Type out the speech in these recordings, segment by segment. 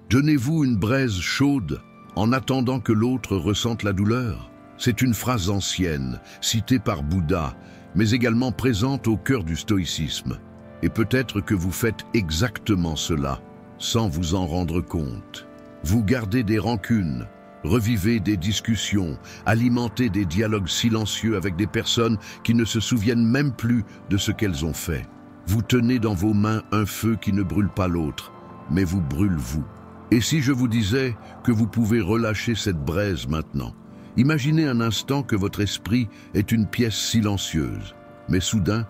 Donnez-vous une braise chaude en attendant que l'autre ressente la douleur. C'est une phrase ancienne, citée par Bouddha, mais également présente au cœur du stoïcisme. Et peut-être que vous faites exactement cela, sans vous en rendre compte. Vous gardez des rancunes, revivez des discussions, alimentez des dialogues silencieux avec des personnes qui ne se souviennent même plus de ce qu'elles ont fait. Vous tenez dans vos mains un feu qui ne brûle pas l'autre, mais vous brûle vous. Et si je vous disais que vous pouvez relâcher cette braise maintenant? Imaginez un instant que votre esprit est une pièce silencieuse, mais soudain,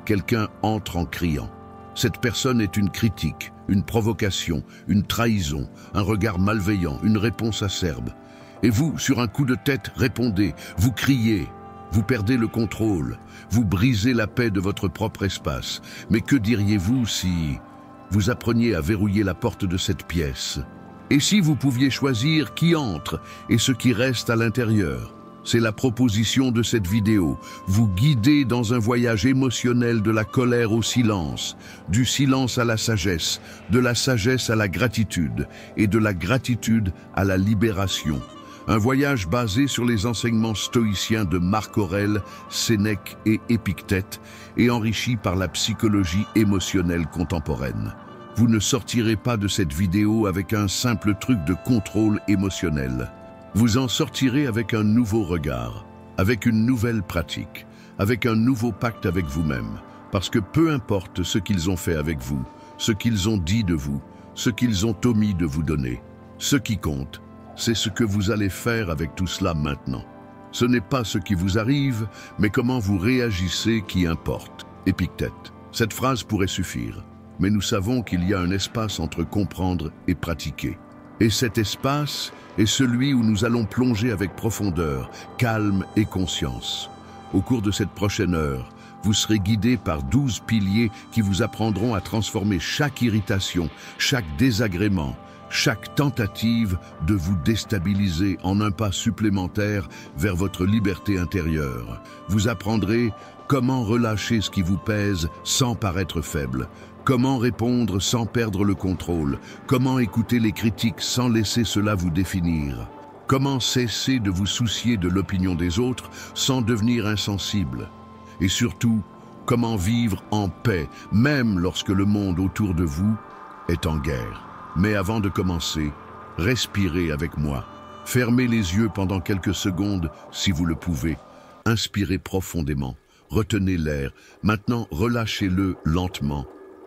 quelqu'un entre en criant. Cette personne est une critique, une provocation, une trahison, un regard malveillant, une réponse acerbe. Et vous, sur un coup de tête, répondez, vous criez, vous perdez le contrôle, vous brisez la paix de votre propre espace. Mais que diriez-vous si vous appreniez à verrouiller la porte de cette pièce? Et si vous pouviez choisir qui entre et ce qui reste à l'intérieur? C'est la proposition de cette vidéo. Vous guidez dans un voyage émotionnel de la colère au silence, du silence à la sagesse, de la sagesse à la gratitude et de la gratitude à la libération. Un voyage basé sur les enseignements stoïciens de Marc Aurèle, Sénèque et Épictète et enrichi par la psychologie émotionnelle contemporaine. Vous ne sortirez pas de cette vidéo avec un simple truc de contrôle émotionnel. Vous en sortirez avec un nouveau regard, avec une nouvelle pratique, avec un nouveau pacte avec vous-même. Parce que peu importe ce qu'ils ont fait avec vous, ce qu'ils ont dit de vous, ce qu'ils ont omis de vous donner, ce qui compte, c'est ce que vous allez faire avec tout cela maintenant. Ce n'est pas ce qui vous arrive, mais comment vous réagissez qui importe. Épictète. Cette phrase pourrait suffire, mais nous savons qu'il y a un espace entre comprendre et pratiquer. Et cet espace est celui où nous allons plonger avec profondeur, calme et conscience. Au cours de cette prochaine heure, vous serez guidé par 12 piliers qui vous apprendront à transformer chaque irritation, chaque désagrément, chaque tentative de vous déstabiliser en un pas supplémentaire vers votre liberté intérieure. Vous apprendrez comment relâcher ce qui vous pèse sans paraître faible, comment répondre sans perdre le contrôle, comment écouter les critiques sans laisser cela vous définir, comment cesser de vous soucier de l'opinion des autres sans devenir insensible, et surtout, comment vivre en paix, même lorsque le monde autour de vous est en guerre. Mais avant de commencer, respirez avec moi. Fermez les yeux pendant quelques secondes si vous le pouvez. Inspirez profondément, retenez l'air. Maintenant, relâchez-le lentement.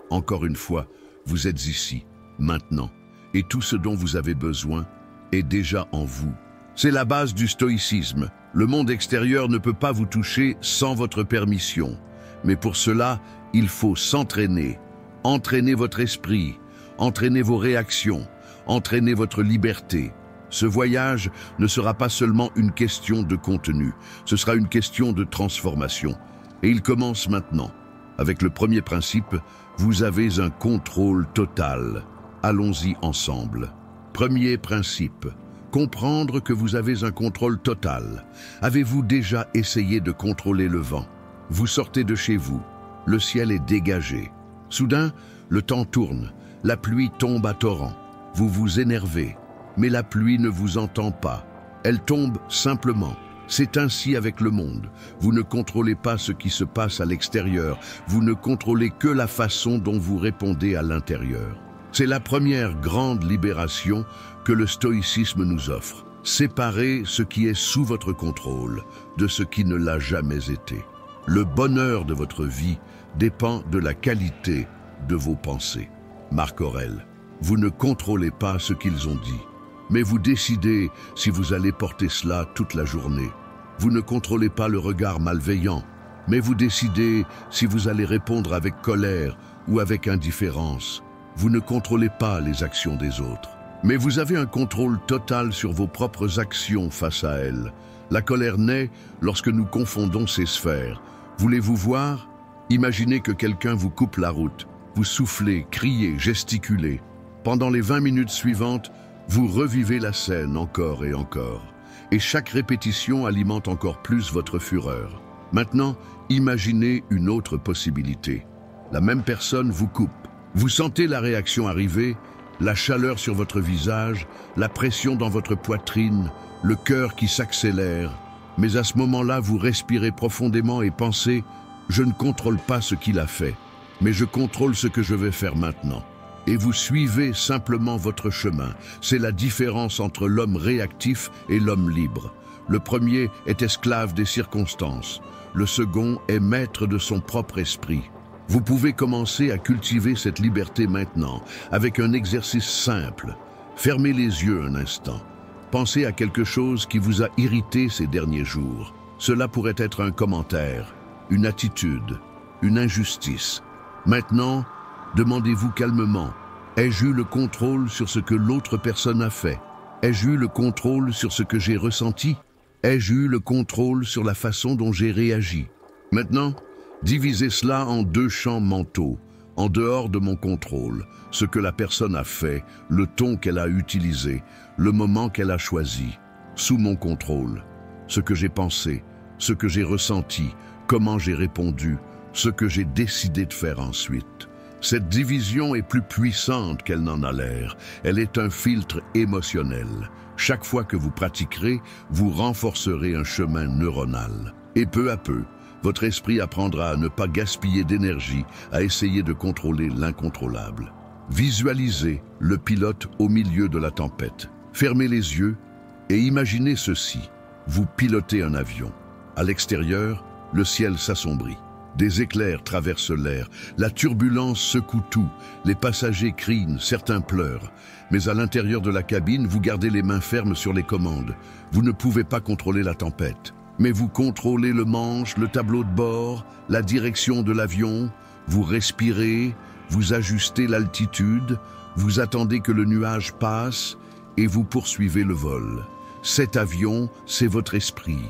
Encore une fois, vous êtes ici, maintenant, et tout ce dont vous avez besoin est déjà en vous. C'est la base du stoïcisme. Le monde extérieur ne peut pas vous toucher sans votre permission. Mais pour cela, il faut s'entraîner. Entraîner votre esprit, entraîner vos réactions, entraîner votre liberté. Ce voyage ne sera pas seulement une question de contenu, ce sera une question de transformation. Et il commence maintenant. Avec le premier principe, vous avez un contrôle total. Allons-y ensemble. Premier principe, comprendre que vous avez un contrôle total. Avez-vous déjà essayé de contrôler le vent? Vous sortez de chez vous, le ciel est dégagé. Soudain, le temps tourne, la pluie tombe à torrent. Vous vous énervez, mais la pluie ne vous entend pas. Elle tombe simplement. C'est ainsi avec le monde. Vous ne contrôlez pas ce qui se passe à l'extérieur. Vous ne contrôlez que la façon dont vous répondez à l'intérieur. C'est la première grande libération que le stoïcisme nous offre. Séparer ce qui est sous votre contrôle de ce qui ne l'a jamais été. Le bonheur de votre vie dépend de la qualité de vos pensées. Marc Aurèle. Vous ne contrôlez pas ce qu'ils ont dit, mais vous décidez si vous allez porter cela toute la journée. Vous ne contrôlez pas le regard malveillant, mais vous décidez si vous allez répondre avec colère ou avec indifférence. Vous ne contrôlez pas les actions des autres, mais vous avez un contrôle total sur vos propres actions face à elles. La colère naît lorsque nous confondons ces sphères. Voulez-vous voir? Imaginez que quelqu'un vous coupe la route. Vous soufflez, criez, gesticulez. Pendant les 20 minutes suivantes, vous revivez la scène encore et encore. Et chaque répétition alimente encore plus votre fureur. Maintenant, imaginez une autre possibilité. La même personne vous coupe. Vous sentez la réaction arriver la chaleur sur votre visage, la pression dans votre poitrine, le cœur qui s'accélère. Mais à ce moment-là, vous respirez profondément et pensez « Je ne contrôle pas ce qu'il a fait, mais je contrôle ce que je vais faire maintenant ». Et vous suivez simplement votre chemin. C'est la différence entre l'homme réactif et l'homme libre. Le premier est esclave des circonstances. Le second est maître de son propre esprit. Vous pouvez commencer à cultiver cette liberté maintenant, avec un exercice simple. Fermez les yeux un instant. Pensez à quelque chose qui vous a irrité ces derniers jours. Cela pourrait être un commentaire, une attitude, une injustice. Maintenant, demandez-vous calmement, ai-je eu le contrôle sur ce que l'autre personne a fait? Ai-je eu le contrôle sur ce que j'ai ressenti? Ai-je eu le contrôle sur la façon dont j'ai réagi? Maintenant, divisez cela en deux champs mentaux, en dehors de mon contrôle, ce que la personne a fait, le ton qu'elle a utilisé, le moment qu'elle a choisi, sous mon contrôle, ce que j'ai pensé, ce que j'ai ressenti, comment j'ai répondu, ce que j'ai décidé de faire ensuite. Cette division est plus puissante qu'elle n'en a l'air. Elle est un filtre émotionnel. Chaque fois que vous pratiquerez, vous renforcerez un chemin neuronal. Et peu à peu, votre esprit apprendra à ne pas gaspiller d'énergie, à essayer de contrôler l'incontrôlable. Visualisez le pilote au milieu de la tempête. Fermez les yeux et imaginez ceci. Vous pilotez un avion. À l'extérieur, le ciel s'assombrit. Des éclairs traversent l'air, la turbulence secoue tout, les passagers crient, certains pleurent. Mais à l'intérieur de la cabine, vous gardez les mains fermes sur les commandes. Vous ne pouvez pas contrôler la tempête. Mais vous contrôlez le manche, le tableau de bord, la direction de l'avion, vous respirez, vous ajustez l'altitude, vous attendez que le nuage passe et vous poursuivez le vol. Cet avion, c'est votre esprit.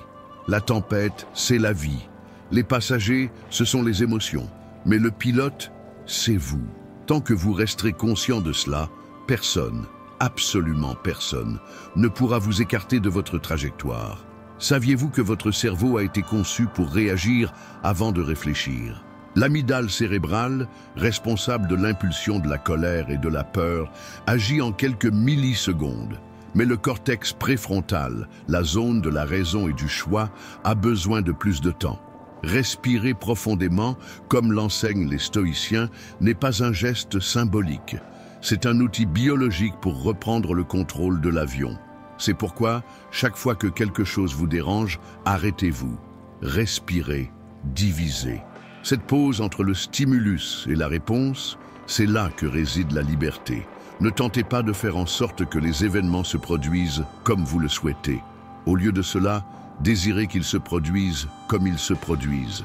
La tempête, c'est la vie. Les passagers, ce sont les émotions. Mais le pilote, c'est vous. Tant que vous resterez conscient de cela, personne, absolument personne, ne pourra vous écarter de votre trajectoire. Saviez-vous que votre cerveau a été conçu pour réagir avant de réfléchir? L'amygdale cérébrale, responsable de l'impulsion de la colère et de la peur, agit en quelques millisecondes. Mais le cortex préfrontal, la zone de la raison et du choix, a besoin de plus de temps. Respirer profondément, comme l'enseignent les stoïciens, n'est pas un geste symbolique. C'est un outil biologique pour reprendre le contrôle de l'avion. C'est pourquoi, chaque fois que quelque chose vous dérange, arrêtez-vous. Respirez, divisez. Cette pause entre le stimulus et la réponse, c'est là que réside la liberté. Ne tentez pas de faire en sorte que les événements se produisent comme vous le souhaitez. Au lieu de cela, désirez qu'ils se produisent comme ils se produisent.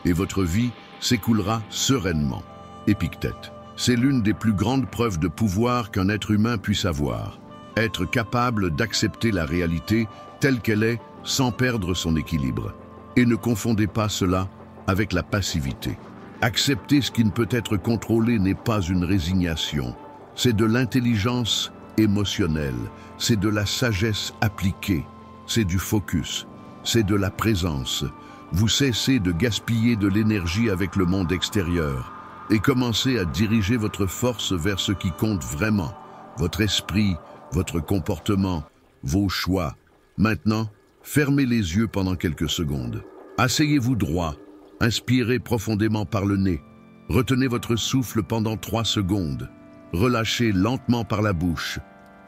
Et votre vie s'écoulera sereinement. Épictète. C'est l'une des plus grandes preuves de pouvoir qu'un être humain puisse avoir. Être capable d'accepter la réalité telle qu'elle est sans perdre son équilibre. Et ne confondez pas cela avec la passivité. Accepter ce qui ne peut être contrôlé n'est pas une résignation. C'est de l'intelligence émotionnelle, c'est de la sagesse appliquée, c'est du focus, c'est de la présence. Vous cessez de gaspiller de l'énergie avec le monde extérieur et commencez à diriger votre force vers ce qui compte vraiment, votre esprit, votre comportement, vos choix. Maintenant, fermez les yeux pendant quelques secondes. Asseyez-vous droit, inspirez profondément par le nez. Retenez votre souffle pendant 3 secondes. Relâchez lentement par la bouche.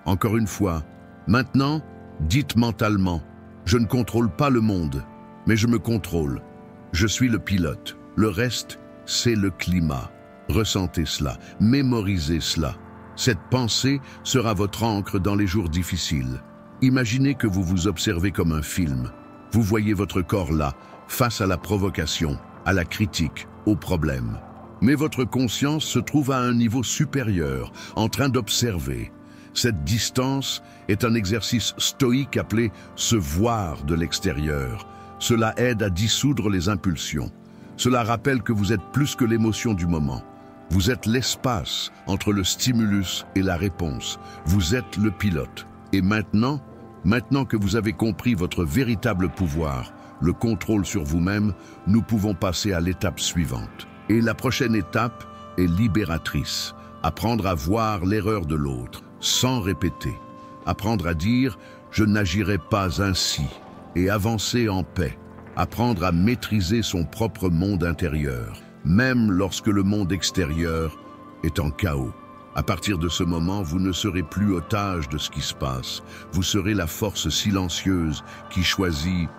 Encore une fois, maintenant, dites mentalement, je ne contrôle pas le monde, mais je me contrôle. Je suis le pilote. Le reste, c'est le climat. Ressentez cela, mémorisez cela. Cette pensée sera votre ancre dans les jours difficiles. Imaginez que vous vous observez comme un film. Vous voyez votre corps là, face à la provocation, à la critique, au problème. Mais votre conscience se trouve à un niveau supérieur, en train d'observer. Cette distance est un exercice stoïque appelé « se voir de l'extérieur ». Cela aide à dissoudre les impulsions. Cela rappelle que vous êtes plus que l'émotion du moment. Vous êtes l'espace entre le stimulus et la réponse. Vous êtes le pilote. Et maintenant que vous avez compris votre véritable pouvoir, le contrôle sur vous-même, nous pouvons passer à l'étape suivante. Et la prochaine étape est libératrice. apprendre à voir l'erreur de l'autre, sans répéter, apprendre à dire « je n'agirai pas ainsi » et avancer en paix, apprendre à maîtriser son propre monde intérieur, même lorsque le monde extérieur est en chaos. À partir de ce moment, vous ne serez plus otage de ce qui se passe. Vous serez la force silencieuse qui choisit,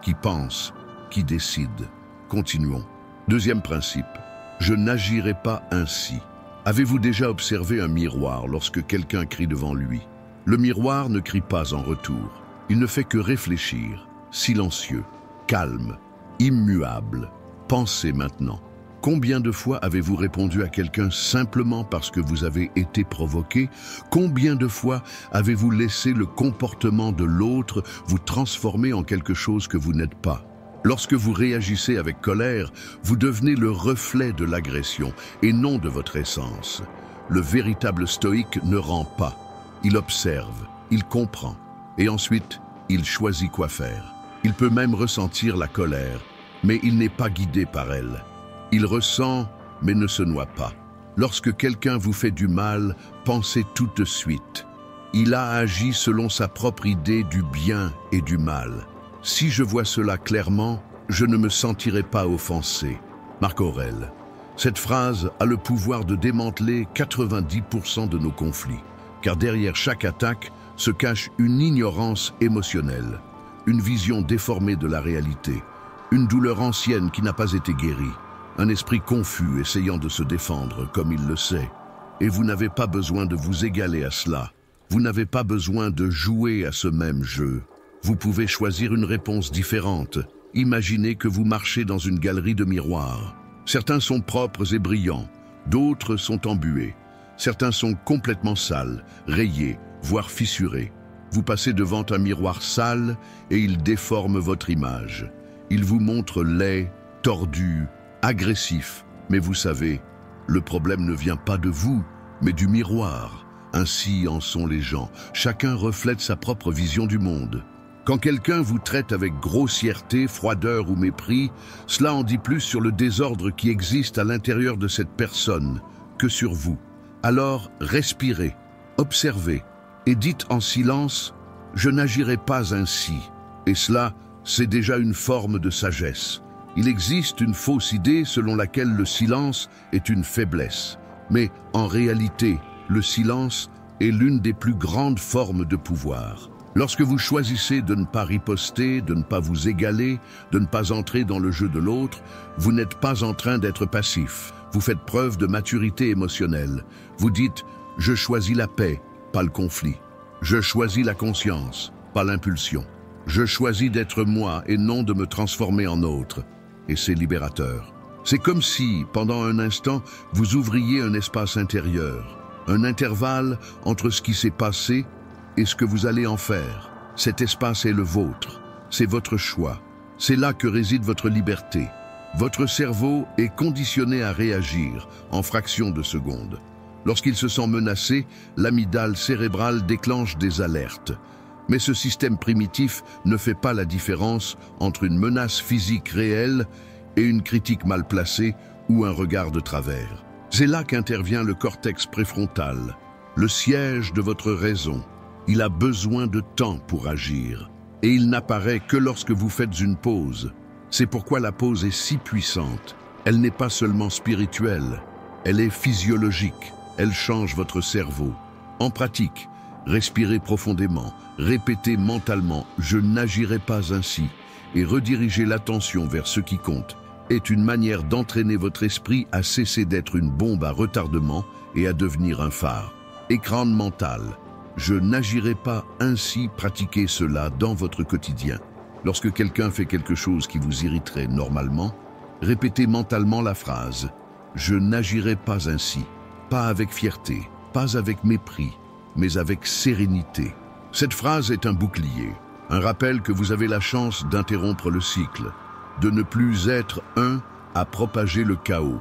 qui pense, qui décide. Continuons. Deuxième principe, je n'agirai pas ainsi. Avez-vous déjà observé un miroir lorsque quelqu'un crie devant lui? Le miroir ne crie pas en retour. Il ne fait que réfléchir, silencieux, calme, immuable. Pensez maintenant. Combien de fois avez-vous répondu à quelqu'un simplement parce que vous avez été provoqué? Combien de fois avez-vous laissé le comportement de l'autre vous transformer en quelque chose que vous n'êtes pas? Lorsque vous réagissez avec colère, vous devenez le reflet de l'agression et non de votre essence. Le véritable stoïque ne rend pas. Il observe, il comprend et ensuite, il choisit quoi faire. Il peut même ressentir la colère, mais il n'est pas guidé par elle. Il ressent, mais ne se noie pas. Lorsque quelqu'un vous fait du mal, pensez tout de suite. Il a agi selon sa propre idée du bien et du mal. Si je vois cela clairement, je ne me sentirai pas offensé. Marc Aurèle. Cette phrase a le pouvoir de démanteler 90% de nos conflits, car derrière chaque attaque se cache une ignorance émotionnelle, une vision déformée de la réalité, une douleur ancienne qui n'a pas été guérie. Un esprit confus essayant de se défendre comme il le sait. Et vous n'avez pas besoin de vous égaler à cela. Vous n'avez pas besoin de jouer à ce même jeu. Vous pouvez choisir une réponse différente. Imaginez que vous marchez dans une galerie de miroirs. Certains sont propres et brillants, d'autres sont embués. Certains sont complètement sales, rayés, voire fissurés. Vous passez devant un miroir sale et il déforme votre image. Il vous montre laid, tordu, agressif, mais vous savez, le problème ne vient pas de vous, mais du miroir. Ainsi en sont les gens. Chacun reflète sa propre vision du monde. Quand quelqu'un vous traite avec grossièreté, froideur ou mépris, cela en dit plus sur le désordre qui existe à l'intérieur de cette personne que sur vous. Alors respirez, observez et dites en silence « Je n'agirai pas ainsi ». Et cela, c'est déjà une forme de sagesse. Il existe une fausse idée selon laquelle le silence est une faiblesse. Mais en réalité, le silence est l'une des plus grandes formes de pouvoir. Lorsque vous choisissez de ne pas riposter, de ne pas vous égaler, de ne pas entrer dans le jeu de l'autre, vous n'êtes pas en train d'être passif. Vous faites preuve de maturité émotionnelle. Vous dites « Je choisis la paix, pas le conflit. Je choisis la conscience, pas l'impulsion. Je choisis d'être moi et non de me transformer en autre. » Et c'est libérateur. C'est comme si, pendant un instant, vous ouvriez un espace intérieur, un intervalle entre ce qui s'est passé et ce que vous allez en faire. Cet espace est le vôtre, c'est votre choix. C'est là que réside votre liberté. Votre cerveau est conditionné à réagir en fractions de secondes. Lorsqu'il se sent menacé, l'amygdale cérébrale déclenche des alertes. Mais ce système primitif ne fait pas la différence entre une menace physique réelle et une critique mal placée ou un regard de travers. C'est là qu'intervient le cortex préfrontal, le siège de votre raison. Il a besoin de temps pour agir, et il n'apparaît que lorsque vous faites une pause. C'est pourquoi la pause est si puissante. Elle n'est pas seulement spirituelle, elle est physiologique, elle change votre cerveau. En pratique, respirez profondément, répétez mentalement « je n'agirai pas ainsi » et redirigez l'attention vers ce qui compte est une manière d'entraîner votre esprit à cesser d'être une bombe à retardement et à devenir un phare. Écran mental. Je n'agirai pas ainsi, pratiquez cela dans votre quotidien. Lorsque quelqu'un fait quelque chose qui vous irriterait normalement, répétez mentalement la phrase « Je n'agirai pas ainsi », pas avec fierté, pas avec mépris, mais avec sérénité. Cette phrase est un bouclier, un rappel que vous avez la chance d'interrompre le cycle, de ne plus être un à propager le chaos,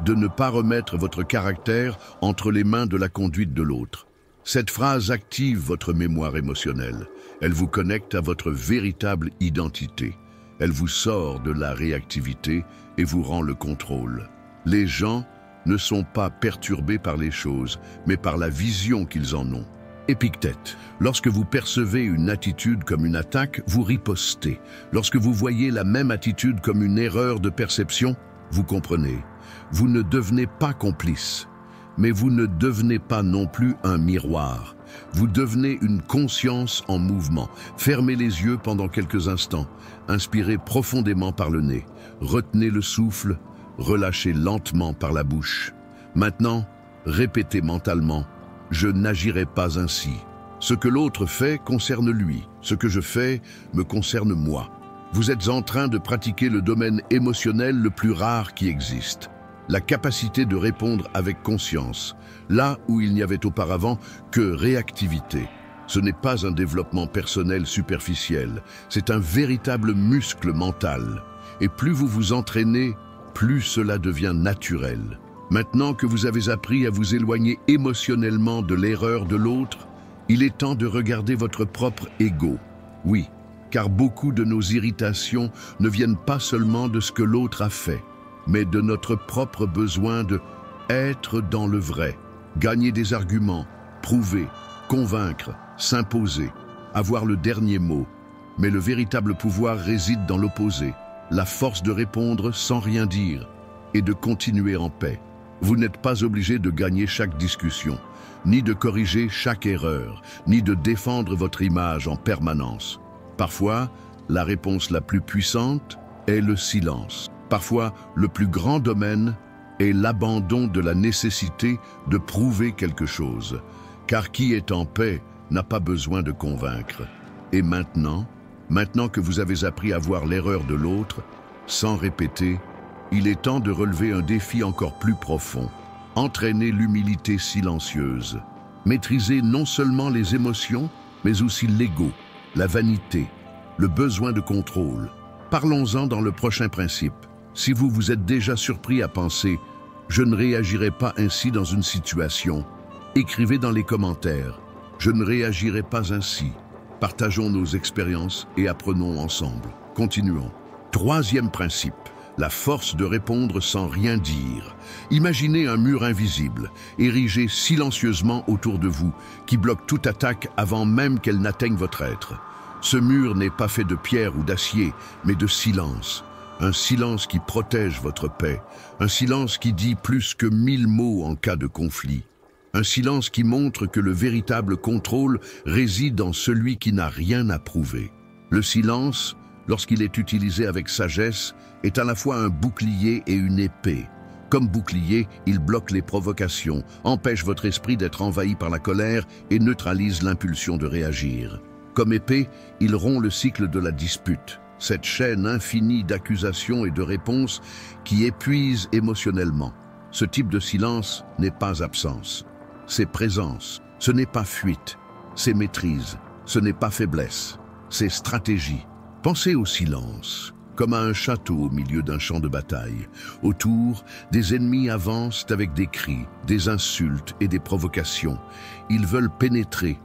de ne pas remettre votre caractère entre les mains de la conduite de l'autre. Cette phrase active votre mémoire émotionnelle. Elle vous connecte à votre véritable identité. Elle vous sort de la réactivité et vous rend le contrôle. Les gens ne sont pas perturbés par les choses, mais par la vision qu'ils en ont. Épictète. Lorsque vous percevez une attitude comme une attaque, vous ripostez. Lorsque vous voyez la même attitude comme une erreur de perception, vous comprenez. Vous ne devenez pas complice, mais vous ne devenez pas non plus un miroir. Vous devenez une conscience en mouvement. Fermez les yeux pendant quelques instants. Inspirez profondément par le nez. Retenez le souffle. Relâchez lentement par la bouche. Maintenant, répétez mentalement. Je n'agirai pas ainsi. Ce que l'autre fait concerne lui. Ce que je fais me concerne moi. Vous êtes en train de pratiquer le domaine émotionnel le plus rare qui existe. La capacité de répondre avec conscience, là où il n'y avait auparavant que réactivité. Ce n'est pas un développement personnel superficiel, c'est un véritable muscle mental. Et plus vous vous entraînez, plus cela devient naturel. Maintenant que vous avez appris à vous éloigner émotionnellement de l'erreur de l'autre, il est temps de regarder votre propre ego. Oui, car beaucoup de nos irritations ne viennent pas seulement de ce que l'autre a fait, mais de notre propre besoin de être dans le vrai, gagner des arguments, prouver, convaincre, s'imposer, avoir le dernier mot. Mais le véritable pouvoir réside dans l'opposé, la force de répondre sans rien dire et de continuer en paix. Vous n'êtes pas obligé de gagner chaque discussion, ni de corriger chaque erreur, ni de défendre votre image en permanence. Parfois, la réponse la plus puissante est le silence. Parfois, le plus grand domaine est l'abandon de la nécessité de prouver quelque chose. Car qui est en paix n'a pas besoin de convaincre. Et maintenant que vous avez appris à voir l'erreur de l'autre, sans répéter, il est temps de relever un défi encore plus profond. Entraîner l'humilité silencieuse. Maîtriser non seulement les émotions, mais aussi l'ego, la vanité, le besoin de contrôle. Parlons-en dans le prochain principe. Si vous vous êtes déjà surpris à penser « Je ne réagirai pas ainsi dans une situation », écrivez dans les commentaires « Je ne réagirai pas ainsi ». Partageons nos expériences et apprenons ensemble. Continuons. Troisième principe. La force de répondre sans rien dire. Imaginez un mur invisible, érigé silencieusement autour de vous, qui bloque toute attaque avant même qu'elle n'atteigne votre être. Ce mur n'est pas fait de pierre ou d'acier, mais de silence. Un silence qui protège votre paix. Un silence qui dit plus que 1000 mots en cas de conflit. Un silence qui montre que le véritable contrôle réside en celui qui n'a rien à prouver. Le silence, lorsqu'il est utilisé avec sagesse, est à la fois un bouclier et une épée. Comme bouclier, il bloque les provocations, empêche votre esprit d'être envahi par la colère et neutralise l'impulsion de réagir. Comme épée, il rompt le cycle de la dispute, cette chaîne infinie d'accusations et de réponses qui épuise émotionnellement. Ce type de silence n'est pas absence, c'est présence. Ce n'est pas fuite, c'est maîtrise. Ce n'est pas faiblesse, c'est stratégie. Pensez au silence, comme à un château au milieu d'un champ de bataille. Autour, des ennemis avancent avec des cris, des insultes et des provocations. Ils veulent pénétrer,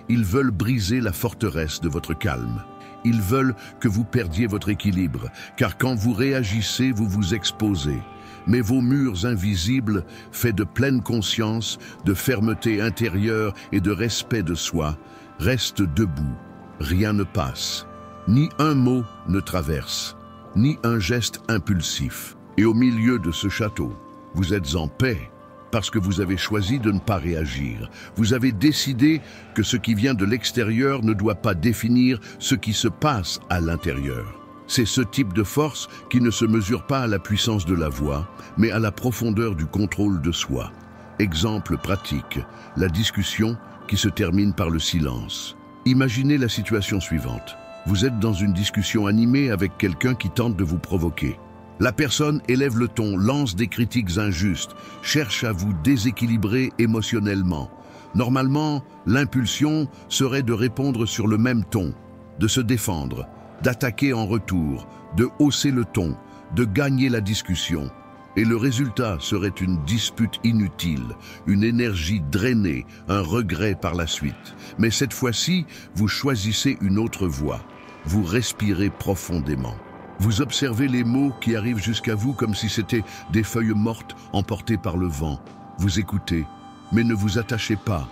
ils veulent briser la forteresse de votre calme. Ils veulent que vous perdiez votre équilibre, car quand vous réagissez, vous vous exposez. Mais vos murs invisibles, faits de pleine conscience, de fermeté intérieure et de respect de soi, restent debout. Rien ne passe. Ni un mot ne traverse, ni un geste impulsif. Et au milieu de ce château, vous êtes en paix parce que vous avez choisi de ne pas réagir. Vous avez décidé que ce qui vient de l'extérieur ne doit pas définir ce qui se passe à l'intérieur. C'est ce type de force qui ne se mesure pas à la puissance de la voix, mais à la profondeur du contrôle de soi. Exemple pratique, la discussion qui se termine par le silence. Imaginez la situation suivante. Vous êtes dans une discussion animée avec quelqu'un qui tente de vous provoquer. La personne élève le ton, lance des critiques injustes, cherche à vous déséquilibrer émotionnellement. Normalement, l'impulsion serait de répondre sur le même ton, de se défendre, d'attaquer en retour, de hausser le ton, de gagner la discussion. Et le résultat serait une dispute inutile, une énergie drainée, un regret par la suite. Mais cette fois-ci, vous choisissez une autre voie. Vous respirez profondément. Vous observez les mots qui arrivent jusqu'à vous comme si c'étaient des feuilles mortes emportées par le vent. Vous écoutez, mais ne vous attachez pas.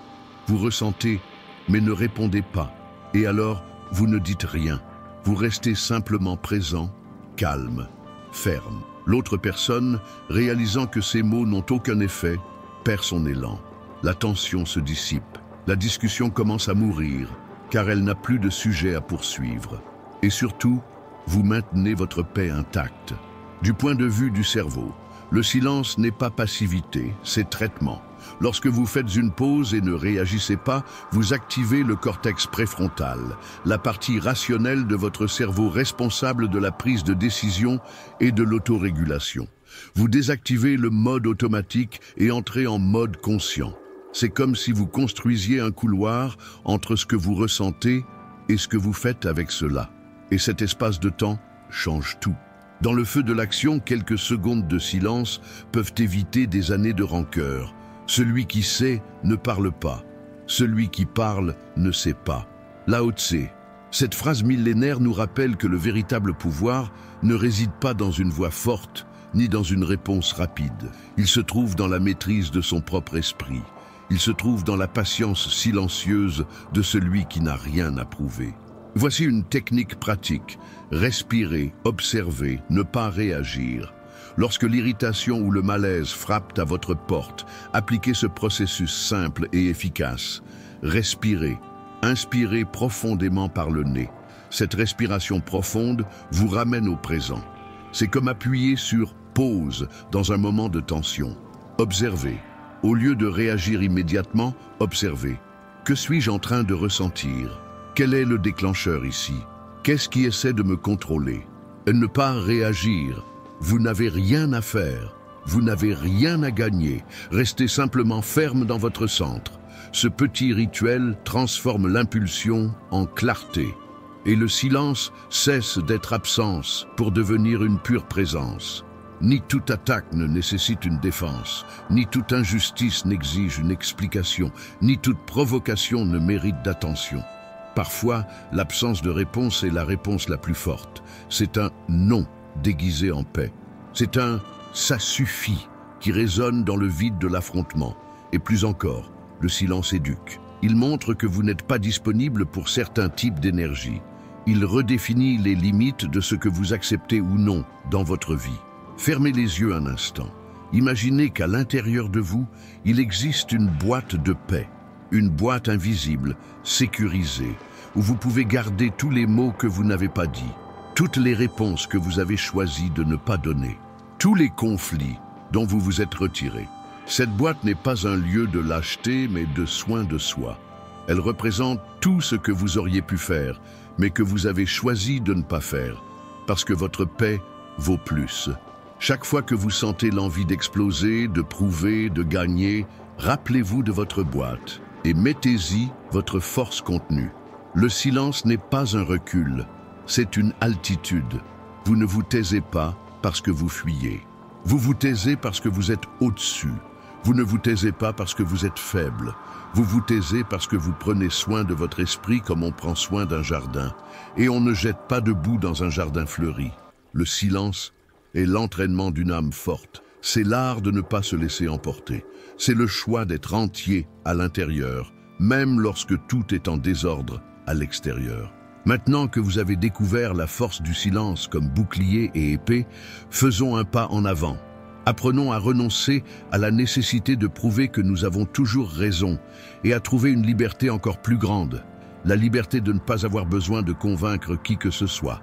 Vous ressentez, mais ne répondez pas. Et alors, vous ne dites rien. Vous restez simplement présent, calme, ferme. L'autre personne, réalisant que ces mots n'ont aucun effet, perd son élan. La tension se dissipe. La discussion commence à mourir, car elle n'a plus de sujet à poursuivre. Et surtout, vous maintenez votre paix intacte. Du point de vue du cerveau, le silence n'est pas passivité, c'est traitement. Lorsque vous faites une pause et ne réagissez pas, vous activez le cortex préfrontal, la partie rationnelle de votre cerveau responsable de la prise de décision et de l'autorégulation. Vous désactivez le mode automatique et entrez en mode conscient. C'est comme si vous construisiez un couloir entre ce que vous ressentez et ce que vous faites avec cela. Et cet espace de temps change tout. Dans le feu de l'action, quelques secondes de silence peuvent éviter des années de rancœur. Celui qui sait ne parle pas. Celui qui parle ne sait pas. Lao Tse. Cette phrase millénaire nous rappelle que le véritable pouvoir ne réside pas dans une voix forte, ni dans une réponse rapide. Il se trouve dans la maîtrise de son propre esprit. Il se trouve dans la patience silencieuse de celui qui n'a rien à prouver. Voici une technique pratique. Respirer, observer, ne pas réagir. Lorsque l'irritation ou le malaise frappent à votre porte, appliquez ce processus simple et efficace. Respirez. Inspirez profondément par le nez. Cette respiration profonde vous ramène au présent. C'est comme appuyer sur « pause » dans un moment de tension. Observez. Au lieu de réagir immédiatement, observez. Que suis-je en train de ressentir? Quel est le déclencheur ici? Qu'est-ce qui essaie de me contrôler? Ne pas réagir. Vous n'avez rien à faire. Vous n'avez rien à gagner. Restez simplement ferme dans votre centre. Ce petit rituel transforme l'impulsion en clarté. Et le silence cesse d'être absence pour devenir une pure présence. Ni toute attaque ne nécessite une défense, ni toute injustice n'exige une explication, ni toute provocation ne mérite d'attention. Parfois, l'absence de réponse est la réponse la plus forte. C'est un « non » déguisé en paix. C'est un « ça suffit » qui résonne dans le vide de l'affrontement. Et plus encore, le silence éduque. Il montre que vous n'êtes pas disponible pour certains types d'énergie. Il redéfinit les limites de ce que vous acceptez ou non dans votre vie. Fermez les yeux un instant. Imaginez qu'à l'intérieur de vous, il existe une boîte de paix. Une boîte invisible, sécurisée, où vous pouvez garder tous les mots que vous n'avez pas dit, toutes les réponses que vous avez choisi de ne pas donner, tous les conflits dont vous vous êtes retiré. Cette boîte n'est pas un lieu de lâcheté, mais de soin de soi. Elle représente tout ce que vous auriez pu faire, mais que vous avez choisi de ne pas faire, parce que votre paix vaut plus. Chaque fois que vous sentez l'envie d'exploser, de prouver, de gagner, rappelez-vous de votre boîte et mettez-y votre force contenue. Le silence n'est pas un recul, c'est une altitude. Vous ne vous taisez pas parce que vous fuyez. Vous vous taisez parce que vous êtes au-dessus. Vous ne vous taisez pas parce que vous êtes faible. Vous vous taisez parce que vous prenez soin de votre esprit comme on prend soin d'un jardin. Et on ne jette pas de boue dans un jardin fleuri. Le silence est l'entraînement d'une âme forte. C'est l'art de ne pas se laisser emporter. C'est le choix d'être entier à l'intérieur, même lorsque tout est en désordre à l'extérieur. Maintenant que vous avez découvert la force du silence comme bouclier et épée, faisons un pas en avant. Apprenons à renoncer à la nécessité de prouver que nous avons toujours raison et à trouver une liberté encore plus grande, la liberté de ne pas avoir besoin de convaincre qui que ce soit.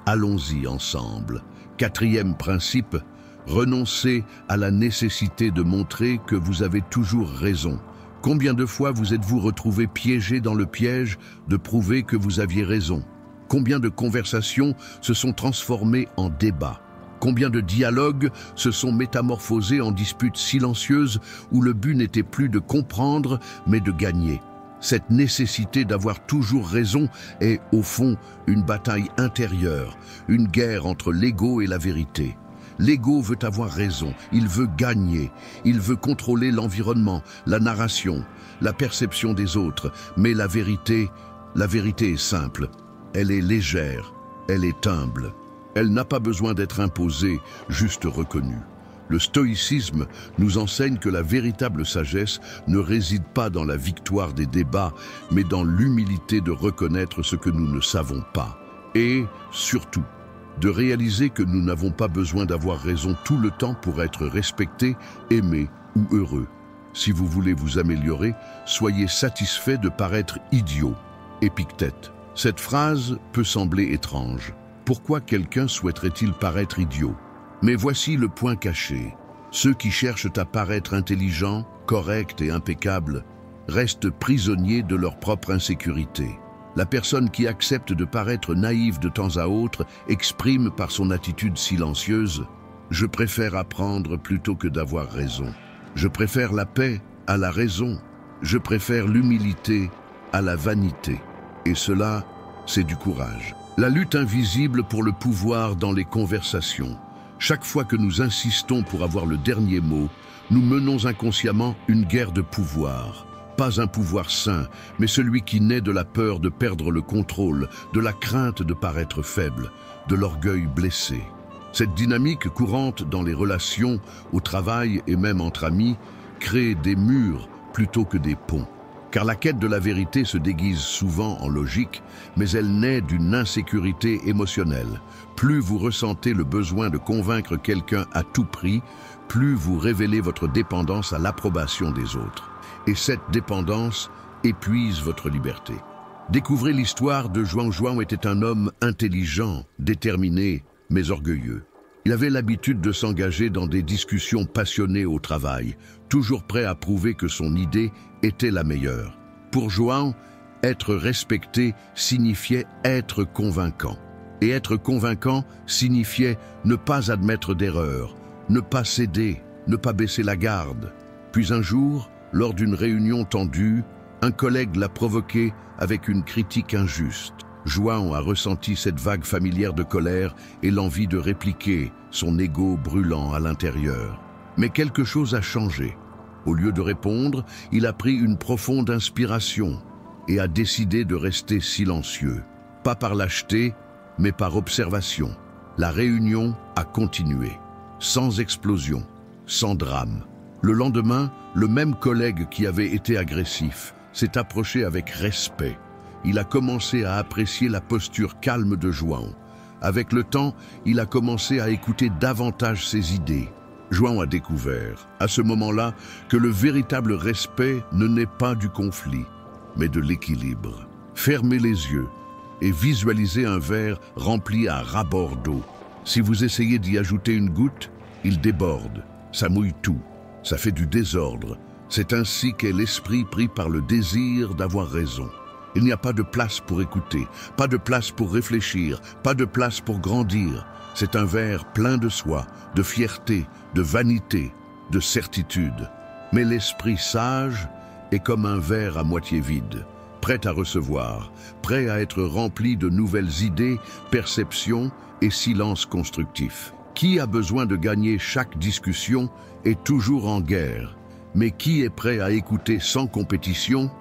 Allons-y ensemble. 4e principe, renoncez à la nécessité de montrer que vous avez toujours raison. Combien de fois vous êtes-vous retrouvé piégé dans le piège de prouver que vous aviez raison? Combien de conversations se sont transformées en débats? Combien de dialogues se sont métamorphosés en disputes silencieuses où le but n'était plus de comprendre, mais de gagner? Cette nécessité d'avoir toujours raison est, au fond, une bataille intérieure, une guerre entre l'ego et la vérité. L'ego veut avoir raison, il veut gagner, il veut contrôler l'environnement, la narration, la perception des autres, mais la vérité est simple, elle est légère, elle est humble, Elle n'a pas besoin d'être imposée, juste reconnue. Le stoïcisme nous enseigne que la véritable sagesse ne réside pas dans la victoire des débats, mais dans l'humilité de reconnaître ce que nous ne savons pas. Et, surtout, de réaliser que nous n'avons pas besoin d'avoir raison tout le temps pour être respectés, aimés ou heureux. Si vous voulez vous améliorer, soyez satisfait de paraître idiot. Épictète. Cette phrase peut sembler étrange. Pourquoi quelqu'un souhaiterait-il paraître idiot? Mais voici le point caché. Ceux qui cherchent à paraître intelligents, corrects et impeccables restent prisonniers de leur propre insécurité. La personne qui accepte de paraître naïve de temps à autre exprime par son attitude silencieuse « Je préfère apprendre plutôt que d'avoir raison. Je préfère la paix à la raison. Je préfère l'humilité à la vanité. » Et cela, c'est du courage. La lutte invisible pour le pouvoir dans les conversations. Chaque fois que nous insistons pour avoir le dernier mot, nous menons inconsciemment une guerre de pouvoir. Pas un pouvoir sain, mais celui qui naît de la peur de perdre le contrôle, de la crainte de paraître faible, de l'orgueil blessé. Cette dynamique courante dans les relations, au travail et même entre amis, crée des murs plutôt que des ponts. Car la quête de la vérité se déguise souvent en logique, mais elle naît d'une insécurité émotionnelle. Plus vous ressentez le besoin de convaincre quelqu'un à tout prix, plus vous révélez votre dépendance à l'approbation des autres. Et cette dépendance épuise votre liberté. Découvrez l'histoire de Zhuang. Zhuang était un homme intelligent, déterminé, mais orgueilleux. Il avait l'habitude de s'engager dans des discussions passionnées au travail, toujours prêt à prouver que son idée était la meilleure. Pour Zhuang, être respecté signifiait être convaincant. Et être convaincant signifiait ne pas admettre d'erreur, ne pas céder, ne pas baisser la garde. Puis un jour, lors d'une réunion tendue, un collègue l'a provoqué avec une critique injuste. Zhuang a ressenti cette vague familière de colère et l'envie de répliquer, son ego brûlant à l'intérieur. Mais quelque chose a changé. Au lieu de répondre, il a pris une profonde inspiration et a décidé de rester silencieux. Pas par lâcheté, mais par observation. La réunion a continué, sans explosion, sans drame. Le lendemain, le même collègue qui avait été agressif s'est approché avec respect. Il a commencé à apprécier la posture calme de Zhuang. Avec le temps, il a commencé à écouter davantage ses idées. Zhuang a découvert, à ce moment-là, que le véritable respect ne naît pas du conflit, mais de l'équilibre. Fermez les yeux et visualisez un verre rempli à ras-bord d'eau. Si vous essayez d'y ajouter une goutte, il déborde, ça mouille tout, ça fait du désordre. C'est ainsi qu'est l'esprit pris par le désir d'avoir raison. Il n'y a pas de place pour écouter, pas de place pour réfléchir, pas de place pour grandir. C'est un verre plein de soi, de fierté, de vanité, de certitude. Mais l'esprit sage est comme un verre à moitié vide, prêt à recevoir, prêt à être rempli de nouvelles idées, perceptions et silences constructifs. Qui a besoin de gagner chaque discussion est toujours en guerre, mais qui est prêt à écouter sans compétition